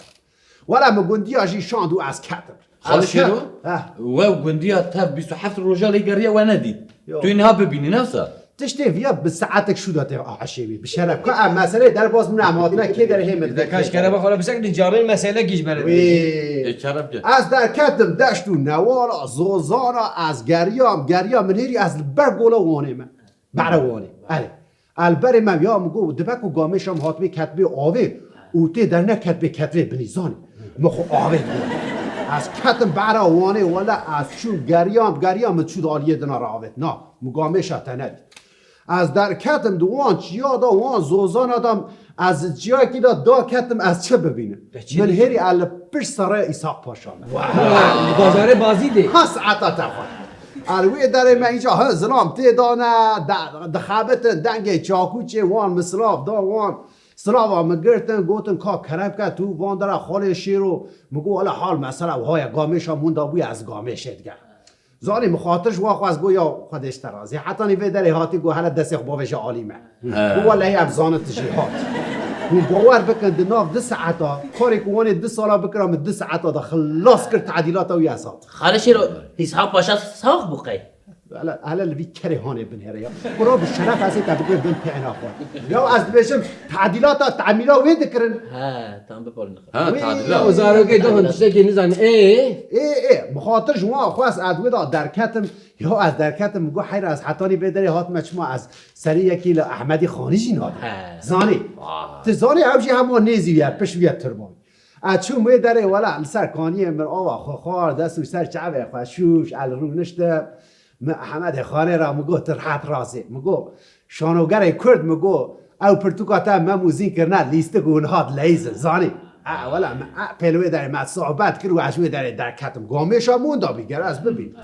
ولا مگندی جی شاندو از کتب خالش رو و گندیا تا 27 روزه لی گریا و ندید تو اینها ببینی نفسه تشتي فيها بساعتك شو داتي عشيبي بشرف كا مسألة در باز من عمادنا كي در هم کاش کرده بخوره بسک نجاره مسئله گیج برد از در کتم دشتو نوالا زوزانا از گریام من هیری از برگولا وانه من وانه البر من یا مگو دبکو گامشم هاتبه کتبه آوه اوته در نه کتبه بنیزانه مخو آوه از کتم برا وانه ولا از چون گریام چود آلیه دنا را آوه نه مگامش ندید از در کتم دوان چیا دا وان زوزان آدم از جایی که دا کتم از چه ببینه من هری ال پش سرای ایساق پاشانه بازار بازی ده هست عطا تفا الوی در من اینجا ها زلام تی دانه دخابتن دنگه چاکوچه وان مسلاف دا وان سلاوا مگرتن گوتن کا کرب که تو وان داره خاله شیرو مگو حالا حال مثلا و های گامش ها موندا بوی از گامش ادگر زانی مخاطرش واقع از گویا خودش ترازی حتی نیوه داری هاتی گو حالا دستی خبابش عالیمه گو والله هم زانت جهات گو باور بکن دناف 2 ساعتا کاری کوانی 2 سالا بکرم 2 ساعتا دا خلاص کرد تعدیلات و یاسات خالش رو حساب پاشا ساخ بقی هلا اللي بيكره هون بنهريا قرب الشرف هسه تبقى بن بينا خو يا از بشم تعديلات تعميرا وين ذكرن ها تام بقولنا ها تعديلات وزاره که دهن تشکی نزن ايه مخاطر جوا خواس ادوي دا دركتم يا از دركتم گو حير از حتاني بدري هات مچما از سري يكي احمدي خاني جيناد زاني تزاني اوجي همو نيزي يا پش ويا تربان اچو مي دره ولا سر كاني مر آوا خار دستو سر چعبه خشوش الرو نشته احمد خانه را مگو ترحت راسه مگو شانوگر کرد مگو او پرتوکاتا مموزین کرنه لیسته گونهات لیزه زانی اولا پلوه داره ما صحبت کرد و عجوه داره در کتم گامش ها موندا بیگر از ببین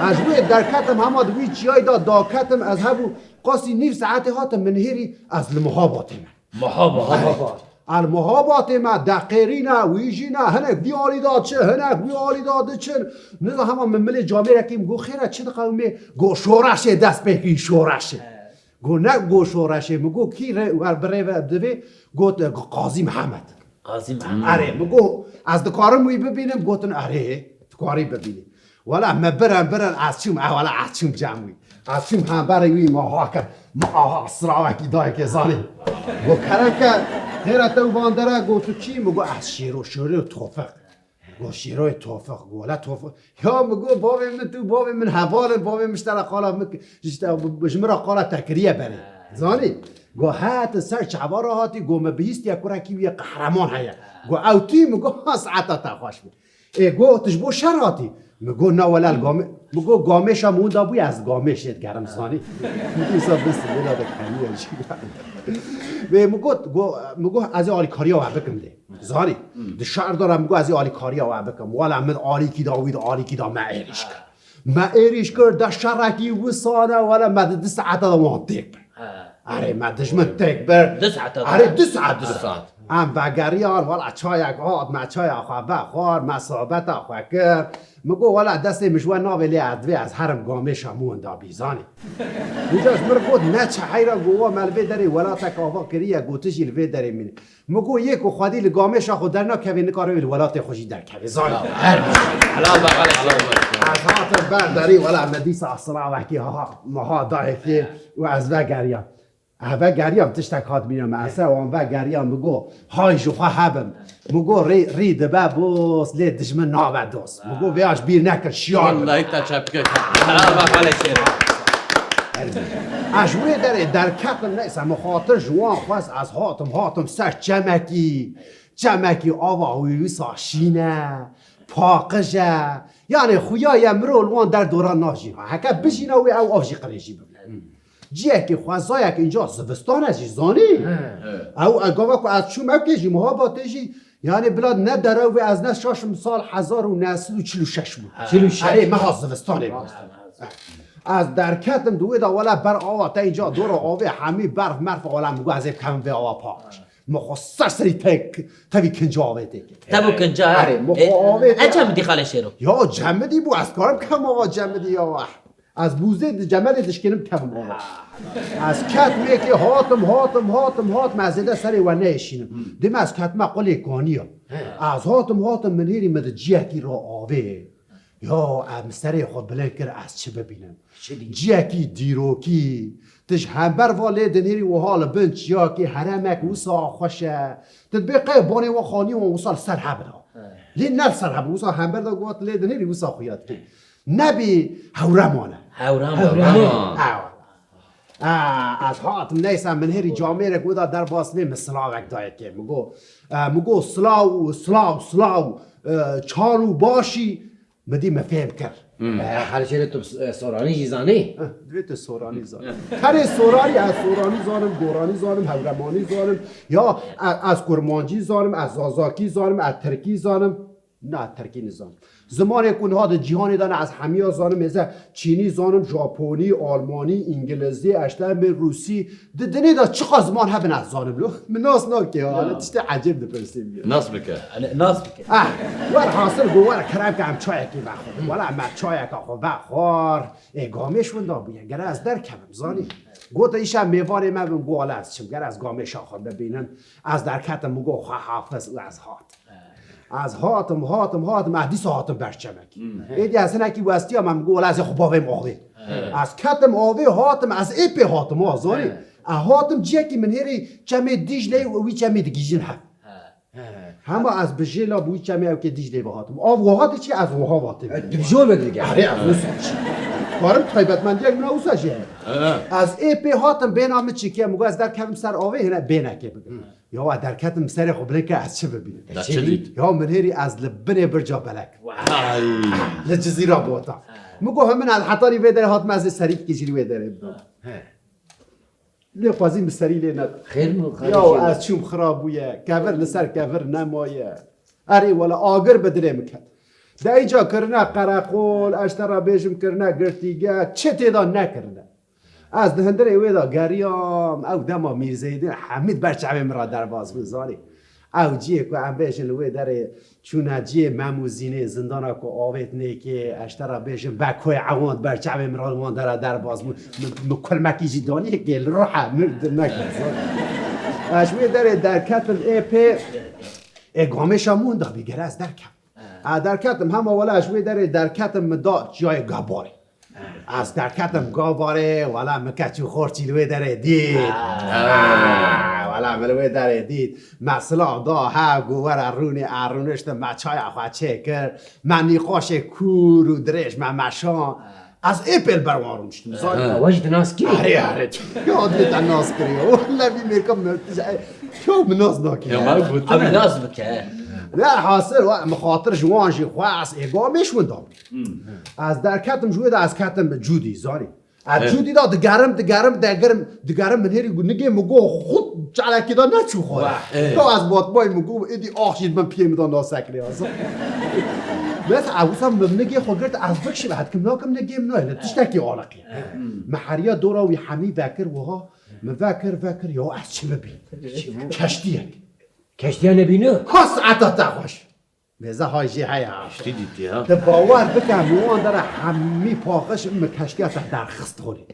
عجوه در کتم همه دوی چیای دا کتم از هبو قاسی 9 ساعت هاتم من هیری از المحابات من المحابات ما دقیرینا ویجینا هنک بیاری داد چه هنک بیاری داد چه نه همه ممل جامعه رکیم گو خیره چه قومه گو شورشه دست بکی شورشه گو نه گو شورشه مگو کی بره دوی گو قاضی محمد اره مگو از دکارم می ببینم گوتن اره دکاری ببینیم ولا ما برن از چوم ولا از چوم جمعی از چوم هم برای ما هاکر ما اسراوکی دای که زانی گو کرم که غیرت او باندره گو تو چی مگو از شیرو توفق گو شیرو توفق گو ولا توفق یا مگو بابی من حوال بابی مشترا قالا بجمرا قالا تکریه بره زانی گو هات سر چعبارا هاتی گو مبهیست یا کرکی وی قهرمان هیا گو او تی مگو ساعتا تا خوش بی گو تجبو شراتی مگو نه ولا الگامه مگو گامش هم موندا بوی از گامشت گرم زانی میسا بس بلا بکنی و مگو از آلی کاریا و بکم ده زانی ده شعر دارم مگو از آلی کاریا و بکم والا من آلی کی داوید آلی کی دا معیرش کرد ده شرکی وسانه والا مد 2 ساعت دا وانتیک اره مدش من تک بر 2 ساعت اره 2 ساعت ام وگریان والا چایک هات ما چای آخوا بخوار مسابت آخوا کرد مگو والا دست مشوه ناولی ادوی از هرم گامش همون دا بیزانی اینجاش مرگود نچه حیرا گوه ملوه داری ولا تکاوا کریه گوتشی لوه داری مینه مگو یک و خودی لگامش آخو در نکوی نکاره ولات خوشی در کوی زانی حلال بغل از هات برداری ولا مدیس اصلا وکی ها مها دایفی و از وگریان اوه گریم تشتک هات میرم اصلا و گریم مگو های جو هبم مگو ری دبه بوس لی دجمن ناوه دوست مگو ویاش بیر نکر شیار والله تا چپکه خرابه حال شیر اجوه در کتم نیست اما خاطر جوان خواست از هاتم سر جمکی آوا ویسا شینه پاقجه یعنی خویای مرول وان در دوران ناجی ها هکا بجینه و او آفجی قریجی ببینه جیه که خوازای که اینجا زوستان ازی زانی او اگاوه که از چوم اوکیجی محاباتیجی یعنی بلاد نداره و از نه شاشم سال 1946 بود 46 اره مها زوستانه بود از درکتم دوی دا ولا بر آوا تا اینجا دور آوه همی برف مرف عالم مگو از کم به آوا پاش مخصص سری تاوی کنجا آوه دیگه تبو کنجا اره مخواوه اجمدی خاله شیرو یا جمدی بو از کارم کم آوا جمدی یا از بوزه جمدی دشکنم کم آوا از کت میگه هاتم از ده سری و نیشینم دیم از کت ما قلی کانیا از هاتم منیری مد جیکی را آوه یا امسری خود بلند کرد از چه ببینم جیکی دیروکی تش همبر واله دنیری و حال بنچ یا که حرمک وصا خوشه تدبیقه بانی و خانی و وصال سر حبنا لی نر سر حبنا وصا همبر دا گوات لی دنیری وصا خویاد که نبی هورمانه از هاتم نیستم من هری جامعه را گودا در باسمه مثلاوک داید که مگو سلاو چالو باشی مدی مفهم کرد حالا چرا تو سورانی جیزانی؟ دویت سورانی زانم کاری سورانی از سورانی زانم دورانی زانم هورمانی زانم یا از کرمانجی زانم از زازاکی زانم از ترکی زانم نه ترکی نزانم زمان کنها ده جهانی دانه از همه زانم مثل چینی زانم ژاپنی آلمانی انگلیسی اشتم روسی دنی دا چقدر زمان هبن از زانم لو مناس ناکه حالا تشت عجب دپرسیم ناس بکه ور حاصل گوار کرم که هم چای کی بخور ولی ما چای که خو بخور گامش وندا بویه گر از در کمم زانی گوت ایشا میوار ما بن گوال از چم گر از گامش آخر ببینن از در کتم مگو حافظ از هات از هاتم احدیث هاتم برچمک ایدی از نکی واسطی هم گول از خوباوی ماوی از کتم آوی هاتم از ایپی هاتم آزاری هاتم جیکی من هری چمی دیجلی و وی چمی دگیجین هم همه از بجیلا بوی چمی او که دیجلی با هاتم هاتی چی از وها واتم بجول بدیگه اره از اوسا چی کارم طیبت من دیگه من اوسا چی از ایپی هاتم بینامه چی که مگو از در کم سر آوی هنه بینکه بگم یا در کتم سر خبره که از چه ببینه یا من هری از لبنه برجا بلک لجزیره بوتا مگو همین از حتاری ویدره هاتم از سریک کجیری ویدره لی خوازیم سری لی ند خیر مخالی یا از چوم خرابویه کور لسر کور نمایه اره والا آگر بدره مکد ده اینجا کرنه قرقول اشترا بیشم کرنه گرتیگه چه تیدا نکرنه از دهندر ایویدا گریام او دما میرزیدین حمید برچعبه مرا در باز بزاری او جیه که هم بیشن لوی داره چونه جیه مموزینه زندانا که آوید نه که اشترا بیشن بکوی عواند برچعبه مرا در باز مکل مکیجی دانی که روحه مرد نکرد اشوی داره در کتن ایپی اگامش همون دا بگره از در کم در کتم همه ولا اشوی داره در کتم دا جای گاباره از در کتم گاباره ولا مکچو خورچی لوی داره دید ولا ملوی داره دید مثلا دا ها گوور ارونشت مچای اخواه چه کرد من نیقاش کور و درش من مشان از ایپل بروارم شدم واجد ناس کی؟ اره یاد لیتا ناس کری والله بی میرکم شو مناس ناکی ابو ناس بکه نه حاصل مخاطر جوانجی خواست اگامش وندام از در کتم جویده از کتم جودی زاری از جودی دا دگرم من هری نگه مگو خود چلکی دا نچو خواه تا از باتبای مگو ایدی آخشید من پیم دا ناسکری هستم بس عوضم نگه خود گرد از بکشی بعد کم ناکم نگه منای تشتکی آلقی محریا دوراوی حمی وکر وها وکر یا از چی ببین کشتی ها نبینه؟ کس عطا تخوش بزه هایجی هیا دیدی ها؟ ده باور بکن موان داره همی پاقش کشتی ها در خست خوری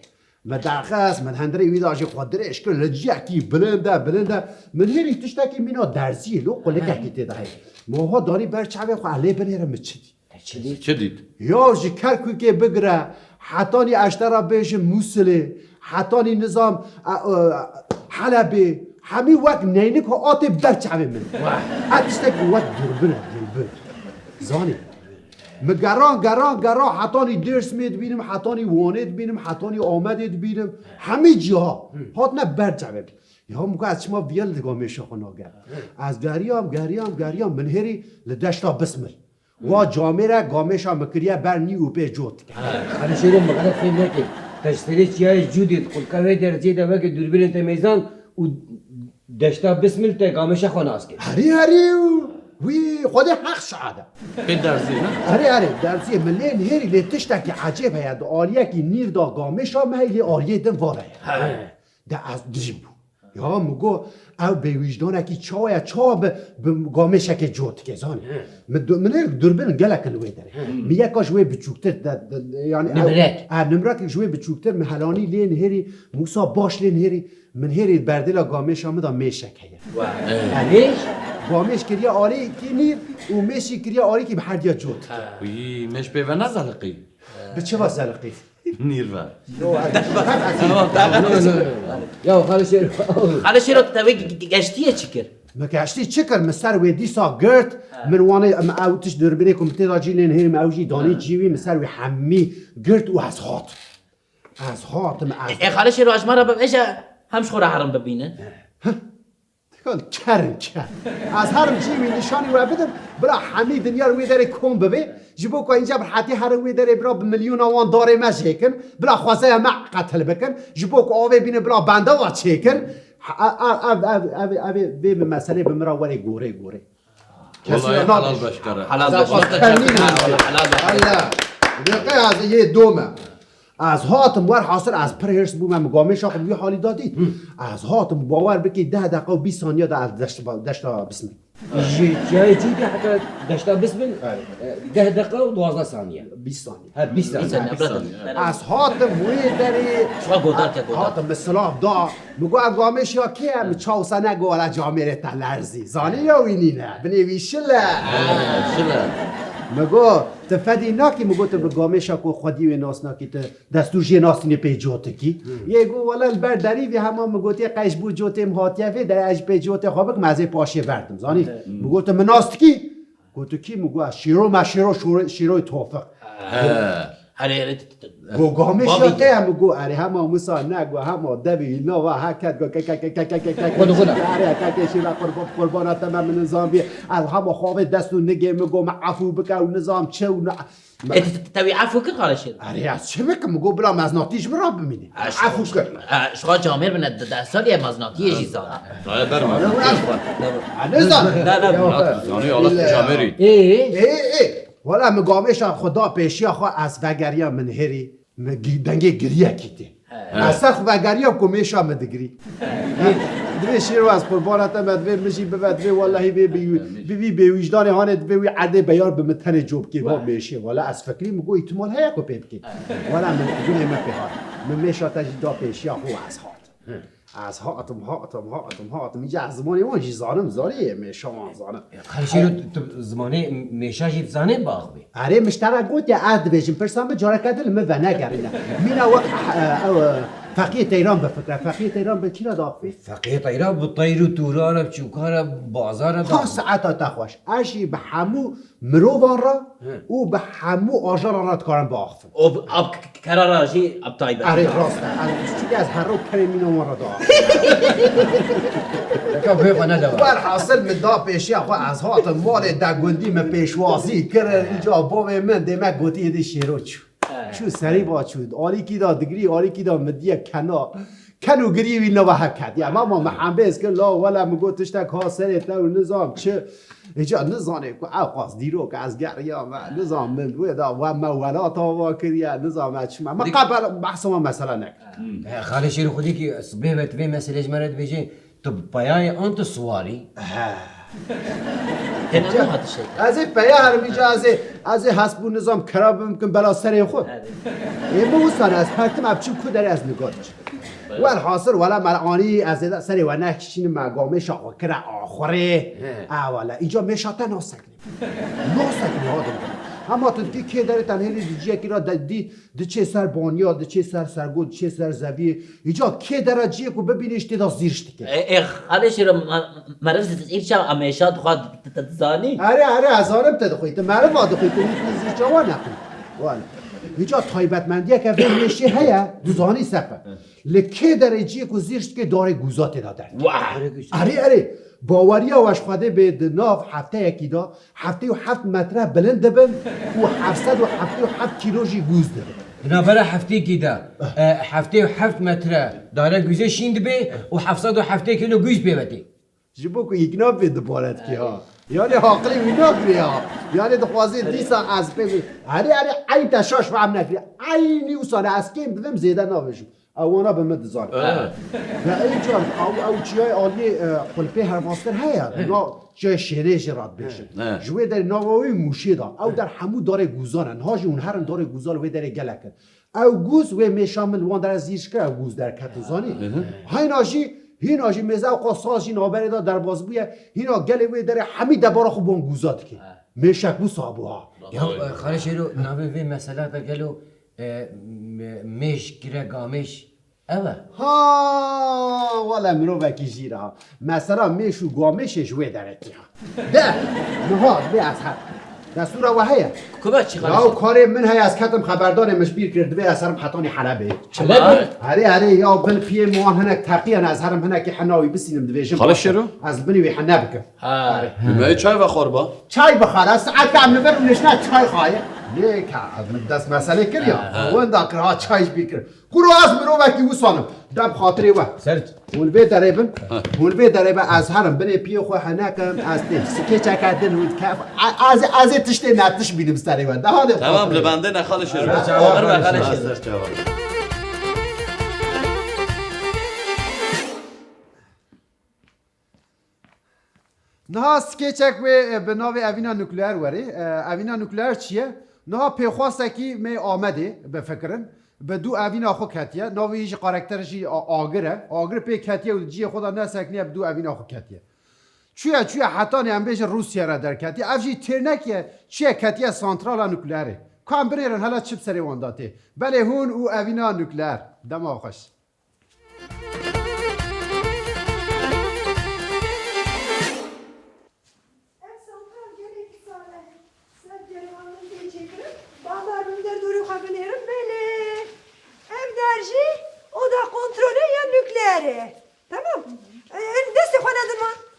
و در خست من هندره وید آجی خود داره اشکر لجیکی بلنده من هیری تشتکی مینا درزی لو قله که تیده هی موها داری برچوه خو علی بنیرم چه دید؟ چه دید؟ یا جی کرکوی که بگره حتانی اشترا بیش موسله حتانی نظام حلبه همین وقت نینک و آتی برچعبه من اتشتک وقت دربنه زانی گران حتانی درس مید بینم حتانی وانید بینم حتانی آمدید بینم همه جاها حتنا برچعبه یا مگه از شما بیال دگاه میشه خوناگر از گریام من هری لدشتا بسمل و جامعه را گامشا مکریه بر نیو به جوت خاله شیرو مغلط فهم نکن تشتری چیای جودید خود که درجه ده وقت دوربین تمیزان و دشتا بسمل تا گامشا خوناس کرد هری وی خود حق شعاده به درزی نه هری درسی ملین هری لتشتا که عجیب هید آلیه که نیر دا گامشا مهی آلیه دن واره ده از دجیبو یا مگو او به وجدانه که چا به گامشه که جوت که زانه من دوربین گلک نوی داره میگه کاش وی بچوکتر یعنی نمرک شوی بچوکتر محلانی لین هری موسا باش لین هری من هری بردلا گامش آمده میشه که علیش گامش کریه آری که نیر و میشی کریه آری که به هر دیا جوت وی مش به و نزلقی به چه واسلقی نیر و یا خاله شیرو خاله شیرو توی گشتیه چی کرد؟ مکشتی چکر مسر و دیسا گرت من وانه اوتش دربینه کم تیدا جیلین هرم اوجی دانی جیوی مسر و همی گرت و از هات خاله شیرو اجمارا ببیشه همش خوره حرم ببینه کرن از هر جیوی نشانی و بدم برا همی دنیا رو داره کم ببی جبو که اینجا برحتی هر وی داره برا بمیلیون آوان داره مزه کن برا خواسته مع قتل بکن جبو که آوه بینه برا بنده و چه کن به مسئله بمرا ولی گوره والله حلال بشکره حلال دقیقه از یه دومه از هاتم ور حاصل از پرهرس بومم مقامش آخر یه حالی دادید از هاتم باور بکی 10 دقیقه و 20 ثانیه در دشتا بسم جای جودی حتی دشتا بسمل 10 دقیقه و 12 ثانیه 20 ثانیه 20 ثانیه از هاتم وی داری شما گودار که گودار هاتم مثلا دا مگو اقامش یا که هم چاوسا نگو ولا جامعه تلرزی زانی یا وینی نه بنیوی شله مگو تفدی ناکی مگو تو بگامشا کو خودی و ناس ناکی تو دستور جی ناس نی پی جوت کی یه گو ولا البردری و همه مگو تی قیش بود جوتم هاتیه و در اج پی جوت خوابک مزه پاشه بردم زانی مگو تو مناست کی گو تو کی مگو شیرو توفق هره گو گامشا که هم گو اره همه موسا نگو همه دوی نو و حکت گو خدا اره شیرا قربانات من نظام بی از همه خواب دستو نگه مگو عفو بکه و نظام چه و توی عفو کرد خاله شیرو اره از چه بکم مگو بلا مزناتیش برا ببینی عفو کرد شما جامعه بنا 10 سالی مزناتی جیزانه نه برم نظام زانی حالت جامری والا مقامش خدا پیشی خواه از وگریا من هری دنگه گریه کیته اصلا وگریا کمیشا مدگری دوی شیرو از قربانت مدویر مشی ببدوی والله بی وجدان هانت بی عده بیار بمتن جوب که با میشه والا از فکری مگو احتمال هیا کو پیب کی والا من دونه ما پیهار من میشا تجدا پیشی خو از هاتم اینجا از زمانی اون زانم زاری میشا زانم خاله شیرو تو زمانه میشه جیب زانه باغ بی اره مشترک بود یا عهد بيجم برسام بجارة كده لما فنا قرينا مينا فقيه تيران بفكرة فقيه تيران بكينا داقفي فقیه طیران بطیر و توران بچوکان بازار خاص ساعات تخوش اشي بحمو مروفان را و بحمو آجار را تكارن باقفن اب کراراجی اب طایبه اره راسته چیزی از هر رو کرمينا مرة داقفن یکا بيقا ندوا حاصل من دا پیشی خو از هات مال دگوندی من پیشوازی کرد اینجا بابا من دمه گوتی دی شیرو چو سری با چود آلی کی دا دگری آلی کی دا مدیه کنو گری وی نو حکت یا ماما محبس که لا ولا مگوتش تک ها سرت و نظام چه اینجا نظامه کو اوقاس دیرو که از گریا ما نظام من ودا و مولات وا کریا نظام چما ما قبل بحث ما مثلا نک خاله شیرو خودی که صبح بت به مسئله جمرت بیجی تو پایای انت سواری از این پیار میجا از حسب نظام خراب ممکن بلا سر خود این موسان از پرتم ابچو کو داره از نگاهش ول حاصل ولا مرعانی از سر و نکشین مقامش آخره آخره اولا اینجا میشاته ناسکنی آدم اما تو دیگه که داره تنهیلی دیجیه که را دی چه سر بانیا دی چه سر سرگود چه سر زوی اینجا که درجیه که ببینیش تیدا زیرش دیگه خالش رو مرز تسعیر شام امیشاد خواهد تتزانی اره هزارم تدخوی تو مرم آدخوی تو میتونی جوا نخوی والا اینجا تایبتمندیه که فهم نشی هیا دوزانی سفر لکه درجیه که زیرش که داره گوزات دادن اره باوریا وش خواده به ناف هفته یکی دا 7 متر بلند بن و 777 کیلوجی گوز داره بنابرای هفته کیدا 7 متر داره گوزه شیند به و 707 کیلو گوز بیوتی جبو که یک ناب بده بالت کی ها یعنی حاقلی وینا کری ها یعنی دخوازی دیسا از بگو اره این تشاش فهم نکری اینی او ساله از کیم بدم زیده نابشو اوانا به مد زار و اینجا او چیای عالی قلپه هر ماستر هیا نا جای شیره جرات بشه جوی در ناوی موشی دا او در همو داره گوزانن هاج اون هرن داره گوزال و داره گلکن او گوز و می شامل وان در زیرش که او گوز در کتوزانی هین آجی میزه و قصاصی نابره دا در باز بویه هینا گله وی داره همی دبارا خوب اون گوزات که میشک بو صابوها خالش رو نابه وی مسئله دا گلو میش گره گامش اوه ها والا منو وکی جیره ها مثلا میشو گامشش وی داره که ها ده نهاد بی از هر دستور او هیا کبا چی خالش؟ او کار من هی از کتم خبردار مشبیر کرد به اثرم حتانی حلبه حلبه؟ هره یا بل پیه موان هنک تقیان از هرم هنک حناوی بسینم دویشم خالش چرا؟ از بنی وی حنبکه به چای و خوربا چای بخار از ساعت که عم نبرم نشنا چای خواهی لیک دست مسئله کریا وان داکر ها چایش بیکر خورو از منو وکی وصانم دم خاطری و سرت هون بی دریبن از هرم بنی پیه خو حنکم از ده سکه چکردن ود کف از تشتی نتش بینیم سریبن ده ها تمام لبنده نخالش رو نه سکیچک و به ناو اوینا نوکلیر وری اوینا نوکلیر چیه؟ نه پیخواسته کی می آمده به فکرن به دو اوینا خو کتیه ناوی هیچ کاراکترشی آگر پی کتیه و جی خدا نسکنیه به دو اوینا خو کتیه چویا حتی نیم بیش روسیه را در کتیه افجی ترنکیه چیه کتیه سانترال نوکلیره کام بریرن حالا چپ سری وانداته بله هون او اوینا نوکلیر دما خوش tamam.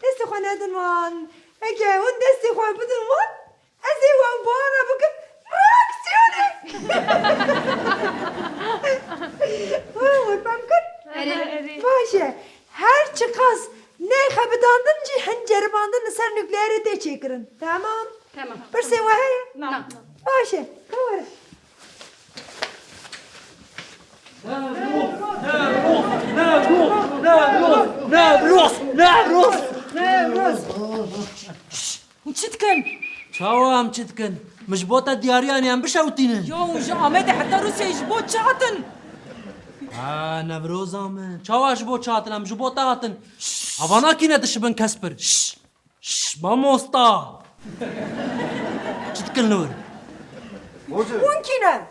Desti xwana edilman. Ege on desti xwa bidilman. Ez evan bana bakın reaksiyonu. Vay bamkın. Başı. Her çıkaz ne xabidandın ci hancere bandın ser nükleeri de çekirin. Tamam. Tamam. Bir şey var ya? Tamam. Başı. Kavur. وشتكن شاوام چتکن مجبوطة دياريان يام بشوتينن يوم جا عمد حتى روسيا يجبوت شاتن نوروز آمن چاواش بو چاتن مجبوطة هاتن اوانا كينا دشبن كسبر با موستا چتکن نور ممكنه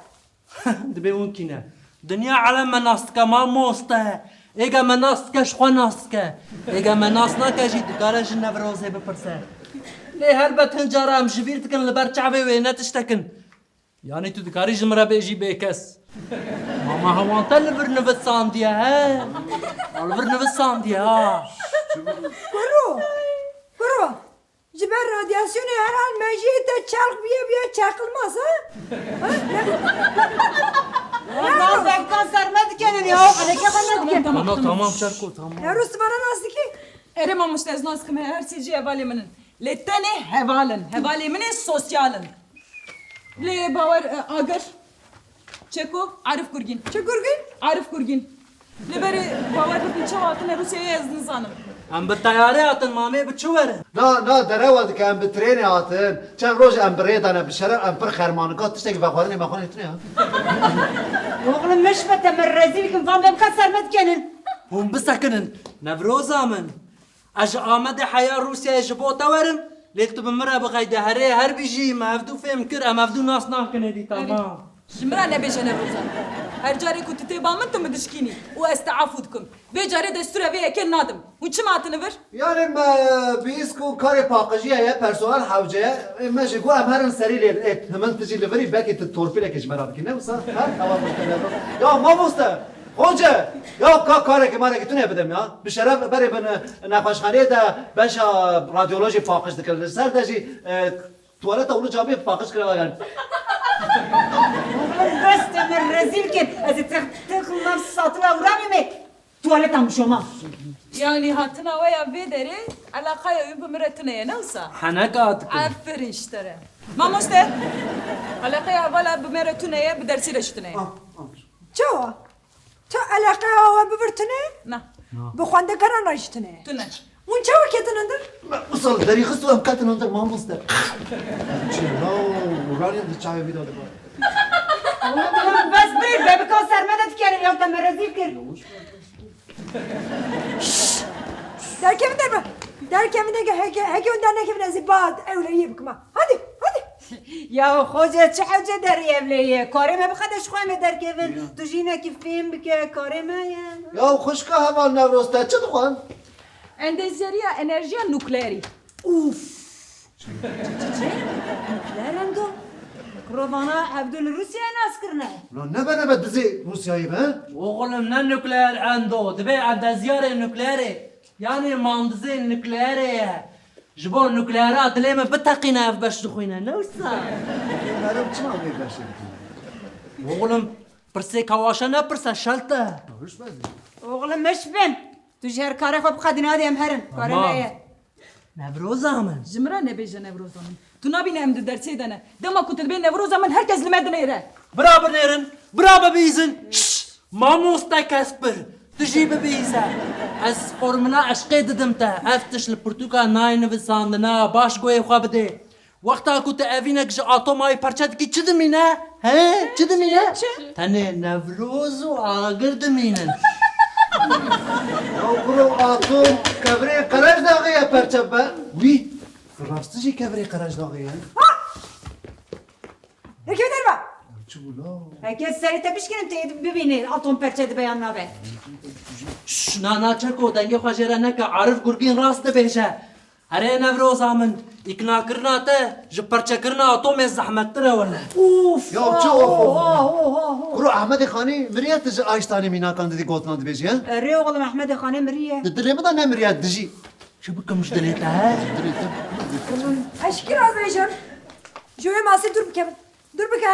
دبي ممكنة دنيا على مناستكا ما موستا ايجا مناستكا شخوا ناستكا ايجا مناستنا كاجي دكارج النوروز ببرسا ليه هربت هنجارة مجبير تكن لبرچعبي وينا تشتكن يعني تو دكاري جمرة بيجي بيكس ماما هوانتا البرنفت سانديا ها البرنفت سانديا ها برو جبر رادياسيوني هر حال مجيء ده چلق بيا چاقلمaz ha? والله زكاة سرمد كنن يا عليك خلنا تمام شاركو تمام Ya Rus bana nasıl ki? ارما مستزناس كم هر سيجي هوالي منن لتاني هوالي منن سوسيالن لي باور اگر چكو عارف كورگين Çekurgin? عارف كورگين لبري باور بكن چواتن روسيا يزدن زانم ام بالطيارة هاتن مامي بتشور نه دروازه که ام به ترین هاتن چند روز ام بریدانه به شرق ام پر خرمانگاه تشتکی بخوردن مخوان اتنه ها oğlum مش متمرزي بكم فان بم كسر متكنن هم بسكنن نفروز آمن اج آمد حياة روسيا يجبو تورن ليت بمرة بغيدا هري هر بيجي مفدو فهم كر مفدو ناس ناكن دي تمام جمرا نبيجه نبروزان هر جاري كنت تيبا من تم دشكيني واستعفودكم بجاري دستور في اكل نادم وش ما تنفر Yani بیسکو کاری پاکجیه یا پرسونال حوجه ماجی گو ام هرن سری لی hemen تجی لیوری بکی تورپیل کش مرا بکی نه وسا هوا مشکل یا ما موسته hoca ya kare ki mara gitune bedem ya bir şeref beri ben nefesxaneye de beşa radyoloji pakış dikildi ser de ji tuvalet avlu cabi pakış kırava yani بس من رزيل كده از تخل نفس ساطلة وراني مك تواليت عم شوما يعني هاتنا ويا بيدري علاقة يوم بمرتنا يا نوسا حنكات عفرين اشترى ما مسته علاقة يا ولا بمرتنا يا بدرسي رشتنا شو تو علاقة هوا ببرتنه نا بخوانده كران رشتنه تنا وين شو كده نندر وصل داری خستو هم کاتن اندر ما موسته چی لا ورانی de çay video da بس بريد بابكو سرمدت كان اليوم تم رزيل كده در كيف دربه در كيف دقة هيك وندنا كيف نازل بعض أولى يبكما هادي يا خوجة چه حوجة در يبليه کاری ما بخدش خواه در کیفن تو جینا کی فیلم بکه کاری ما ya خوشکا هوا نوروسته چه دخوان اندزيريا انرجيا نوكليري اوف نوكليرندو كروفانا عبدال روسيا ناس كرنا لا نبه دزی روسیایی به وغلم نوكلير عنده دبي عند زيارة نوكليري يعني ماندزي نوكليري جبون نوكليرات ليه بتقينا باش دخوينا نوسا مرم چما میگشی وغلم برسي كواشنا برسا شلته اوغلا مش بن تو جهر کاری خوب خدینا دیم هرن کاری ما نبروز عمل جمرا نبيجه نبروزامن تو نبين هم درسي دنا دما كنت تبين نبروزامن هركز لمدنا يره برابر نيرن برابر بيزن ما موستا كاسبر تجيب بيزا از فورمنا عشقي ددمتا افتش البرتوكا ناين فيساندنا باش قوي خابدي وقتا كنت افينك جا اتوماي parçat ki çidimine he çidimine tane nevroz و ağır deminen ya kuru atom kavre karaj dağı ya perçebe oui rastıcı kavre karaj dağı ya در كيف دربه çubula هكي سري تبيش كنت ببيني اطون برشة بيان نابه نانا چرکو دنگه خواجره نکه عارف گرگین راست بهشه هره نوروز آمن اکنا کرنا ته جب پرچه کرنا اتوم زحمت تره ولا اوف ya çu kuru Ahmet Khani miriyet tij Ayştani minakan dedi gotnan dibeci ha ريو غلام احمد خانه مريه dileme da ne miriyet diji شو بكم مش دليتها أشكي راز ريجر جوي ماسي دور بكمل دور بك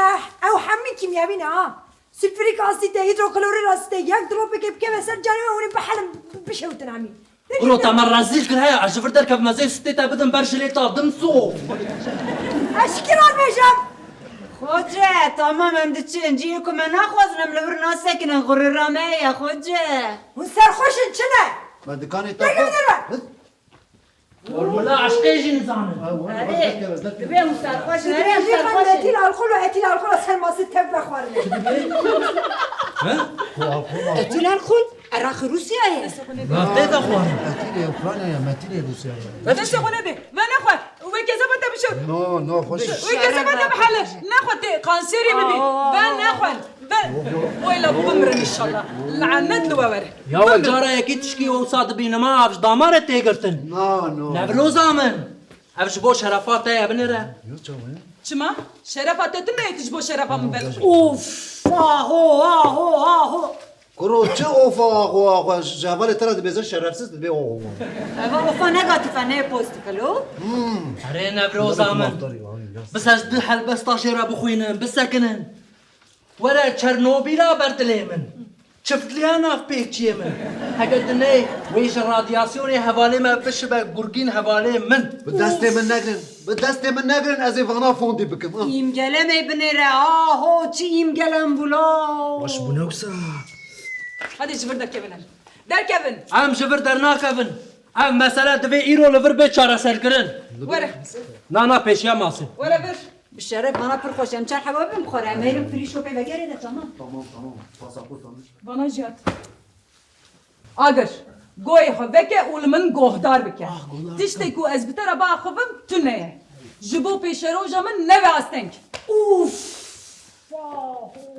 أو حمي كيميائي ها سلفريك أسيد هيدروكلوريد أسيد ياك دروب بك بكمل سر جاني وأنا بحلم بشوتن عمي قولوا تمر رزيل كل هيا عجبر تركب مزاي ستيتا بدن برشليتا دمسو أشكي راز ريجر خوجه تمام هم دچی انجیلكم من نخوازنم لور ناسكن غرر رامي يا خوجه وسر خوش انشنا بدکانی در كيف دربه ورملا عشقي جي نزانن ببي مستر خوش نري جي مستر خوش قندتي الألكول وأتي الألكول سر ماسي تبع خوارنا اتي الألكول عراق روسيا هي نفتيت اخوان Matili Ukrayna ya matili Rusya بدش هنا دي وانا اخوة وكذا بده بشوف no خوش وكذا بده بحل ناخذ قانسيري ببي بان ناخذ ويلا بمر ان شاء الله لعنت له بابر يا وجارة يكي تشكي وصاد بينا ما عفش دامارة تيقرتن no نبروز آمن عفش بو شرفات يا بنرة شما شرفات تتنا يتجبو شرفا من بلد اوف اهو اهو اهو kuru çu ofa javale tara dibeze şerefsiz be o اوفا نيجاتيف انا بوست كلو هري نبروز آمن بس از دو حل بس طاشرة بخوينن بسكنن ورا تشرنوبيلا بردليمن شفت لي انا في بيتشي من هقدني ويش الرادياسيوني هوالي ما بشبه قرقين هوالي من بدست من نگرن از ایوانا فوندی بکم يمجلم ابنرا اهو چي يمجلم بلا واش بنوسا هذه جبر در كيفن در كيفن ام جبر درنا كفن ام مسألة دبي ايرو لفر بيت شارع سركرن ورا نانا بيشيا ماسي ورا بر بالشرف انا برخوش امشان حبابي مخورة مهيرم فريشو بي بقاري ده تمام bana cihat. Agır. گوی خوبه اول من گهدار بکن تشتی کو از بتر با خوبم تو نه جبو پیش رو جمن نوی استنگ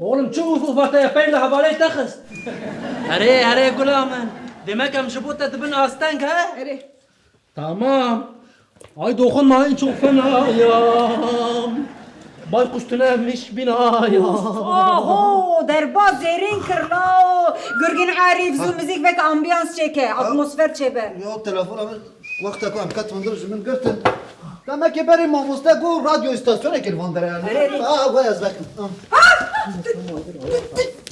oğlum çabuk ufakta yapayım da havalayı takız. Hare gulamen. Demek am jibota dibin astank ha? اره Tamam. Ay dokunmayın çok fenayım. Baykuş tünemiş binayım. اوه در باز زیرین کرلاو گرگین عارف زو موزیک وک آمبیانس چکه اتمسفر چه به یا تلفن وقتا کو ام کت من درج من گرتن تما که بری ماموستا گو رادیو استاسیون که وان داره وای از وقت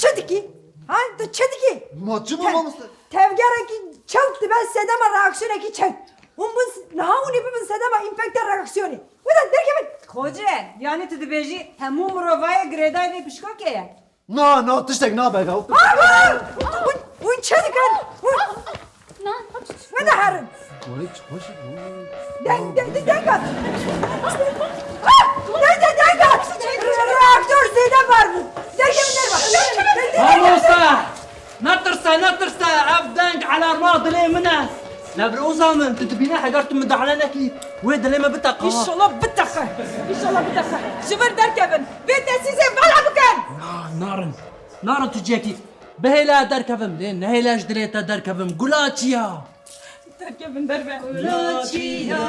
چه دیگی؟ ها تو چه دیگی؟ ما چه ماموستا تفگره کی چوت بس صدام reaksiyonu ki çek. Umbun nauni bibin صدام infekte reaksiyonu. Bu da der ki خوجه یعنی تو دبیجی همون مروای گریدای وی پشکا که نه تشتک نه بگا اون چه دیگر؟ و ده هرم. دنگ at. Deng at. Reaktör zeyden var bu. Dengeminler var. Hamosa! نطرسة أفدانك على الماضي ليه منه نبرو زامن تتبينا حجرت من دعلنا كي ويد ليه ما بتقى ان شاء الله بتخه ان شاء الله بتخه جبر در كفن بيت سيزي بلا بكن نارن تجيكي بهلا در كفم لين هلا جدريتا در كفم قلاتيا در كفن در به قلاتيا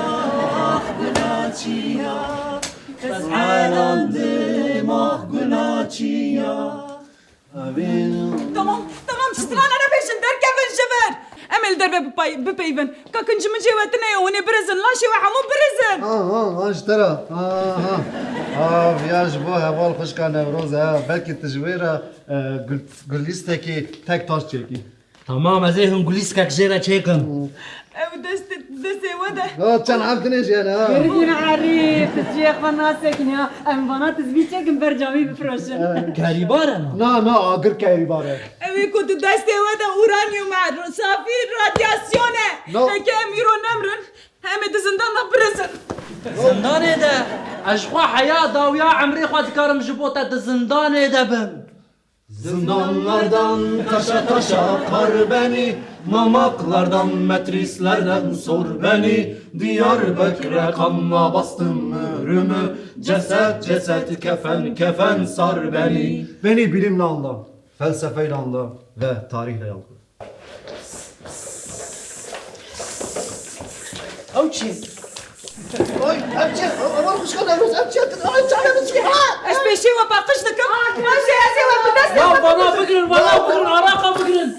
تزعلان دماغ قلاتيا tamam çıtılan ana peşin der kevin جبر امل در بپیون که کنج من جواتنا یونی برزن لا شو حمو برزن اشترى فياج بو هوال خوش كان نوروز بلكي تجويرة قليستكي تاك تاش تشيكي تمام ازيهم قليسكك جيرا تشيكن او دست وده كان عرفتنيش انا گرگین عارف تجیخ فناسك نیا ام بنا تزبی چکم برجامی بفروشن كاريبارا نا اگر كاي باره اوی کدو دست وده اورانیوم عدرون سافیر رادیاسیونه که امیرو نمرن همه دزندان برزن زنداني ده اشخوا حياة ضاويا عمري خوات كارم جبوتا ده زنداني ده بم Zindanlardan taşa kar beni Mamaklardan metrislerden sor beni Diyarbakır'a kanla bastım ömrümü Ceset kefen sar beni Beni bilimle anla, felsefeyle anla ve tarihle yalgı اوتشي Oy, amca, aman kuş kalıyoruz amca Canımız ki ha اش بيشي وباقش دكم ماشي ازي وبدست يا بنا بقرن عراقة بقرن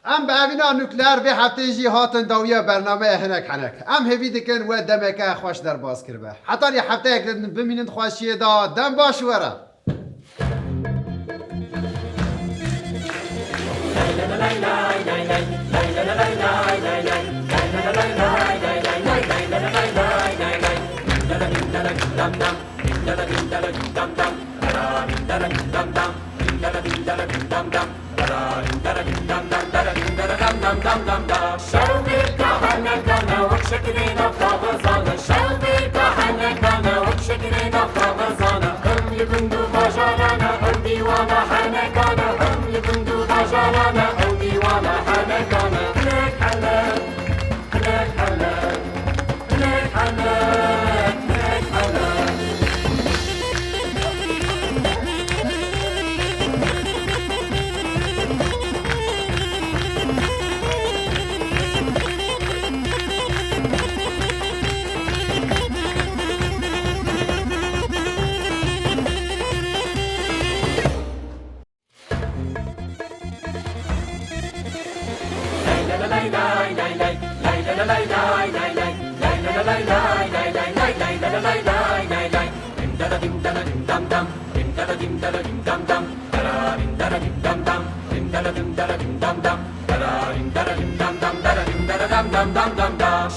ام به اوینا نوکلر به هفته جی هاتن داویه برنامه هنک ام هوی دکن و دمکه خوش در باز کربه حتی یه هفته یک بمینند خوشیه دا دم باش وره شوقي كهنا كنا وشكرنا فغزانا شوقي كهنا كنا وشكرنا فغزانا هم يبندو بجالانا هم ديوانا حنا كنا هم يبندو بجالانا هم ديوانا حنا كنا لك حلال لك حلال لك حلال لك حلال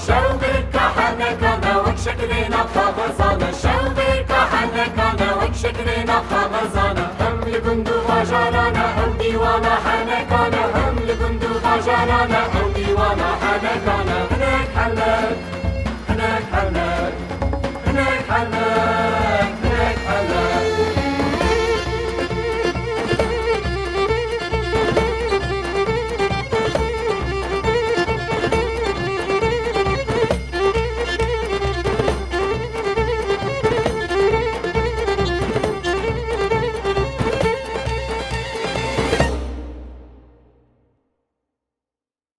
شوقي كهنا كنا وشكرنا فغزانا شوقي كهنا كنا وشكرنا فغزانا هم يبندو بجالانا هم ديوانا حنا كنا هم يبندو بجالانا هم ديوانا حنا كنا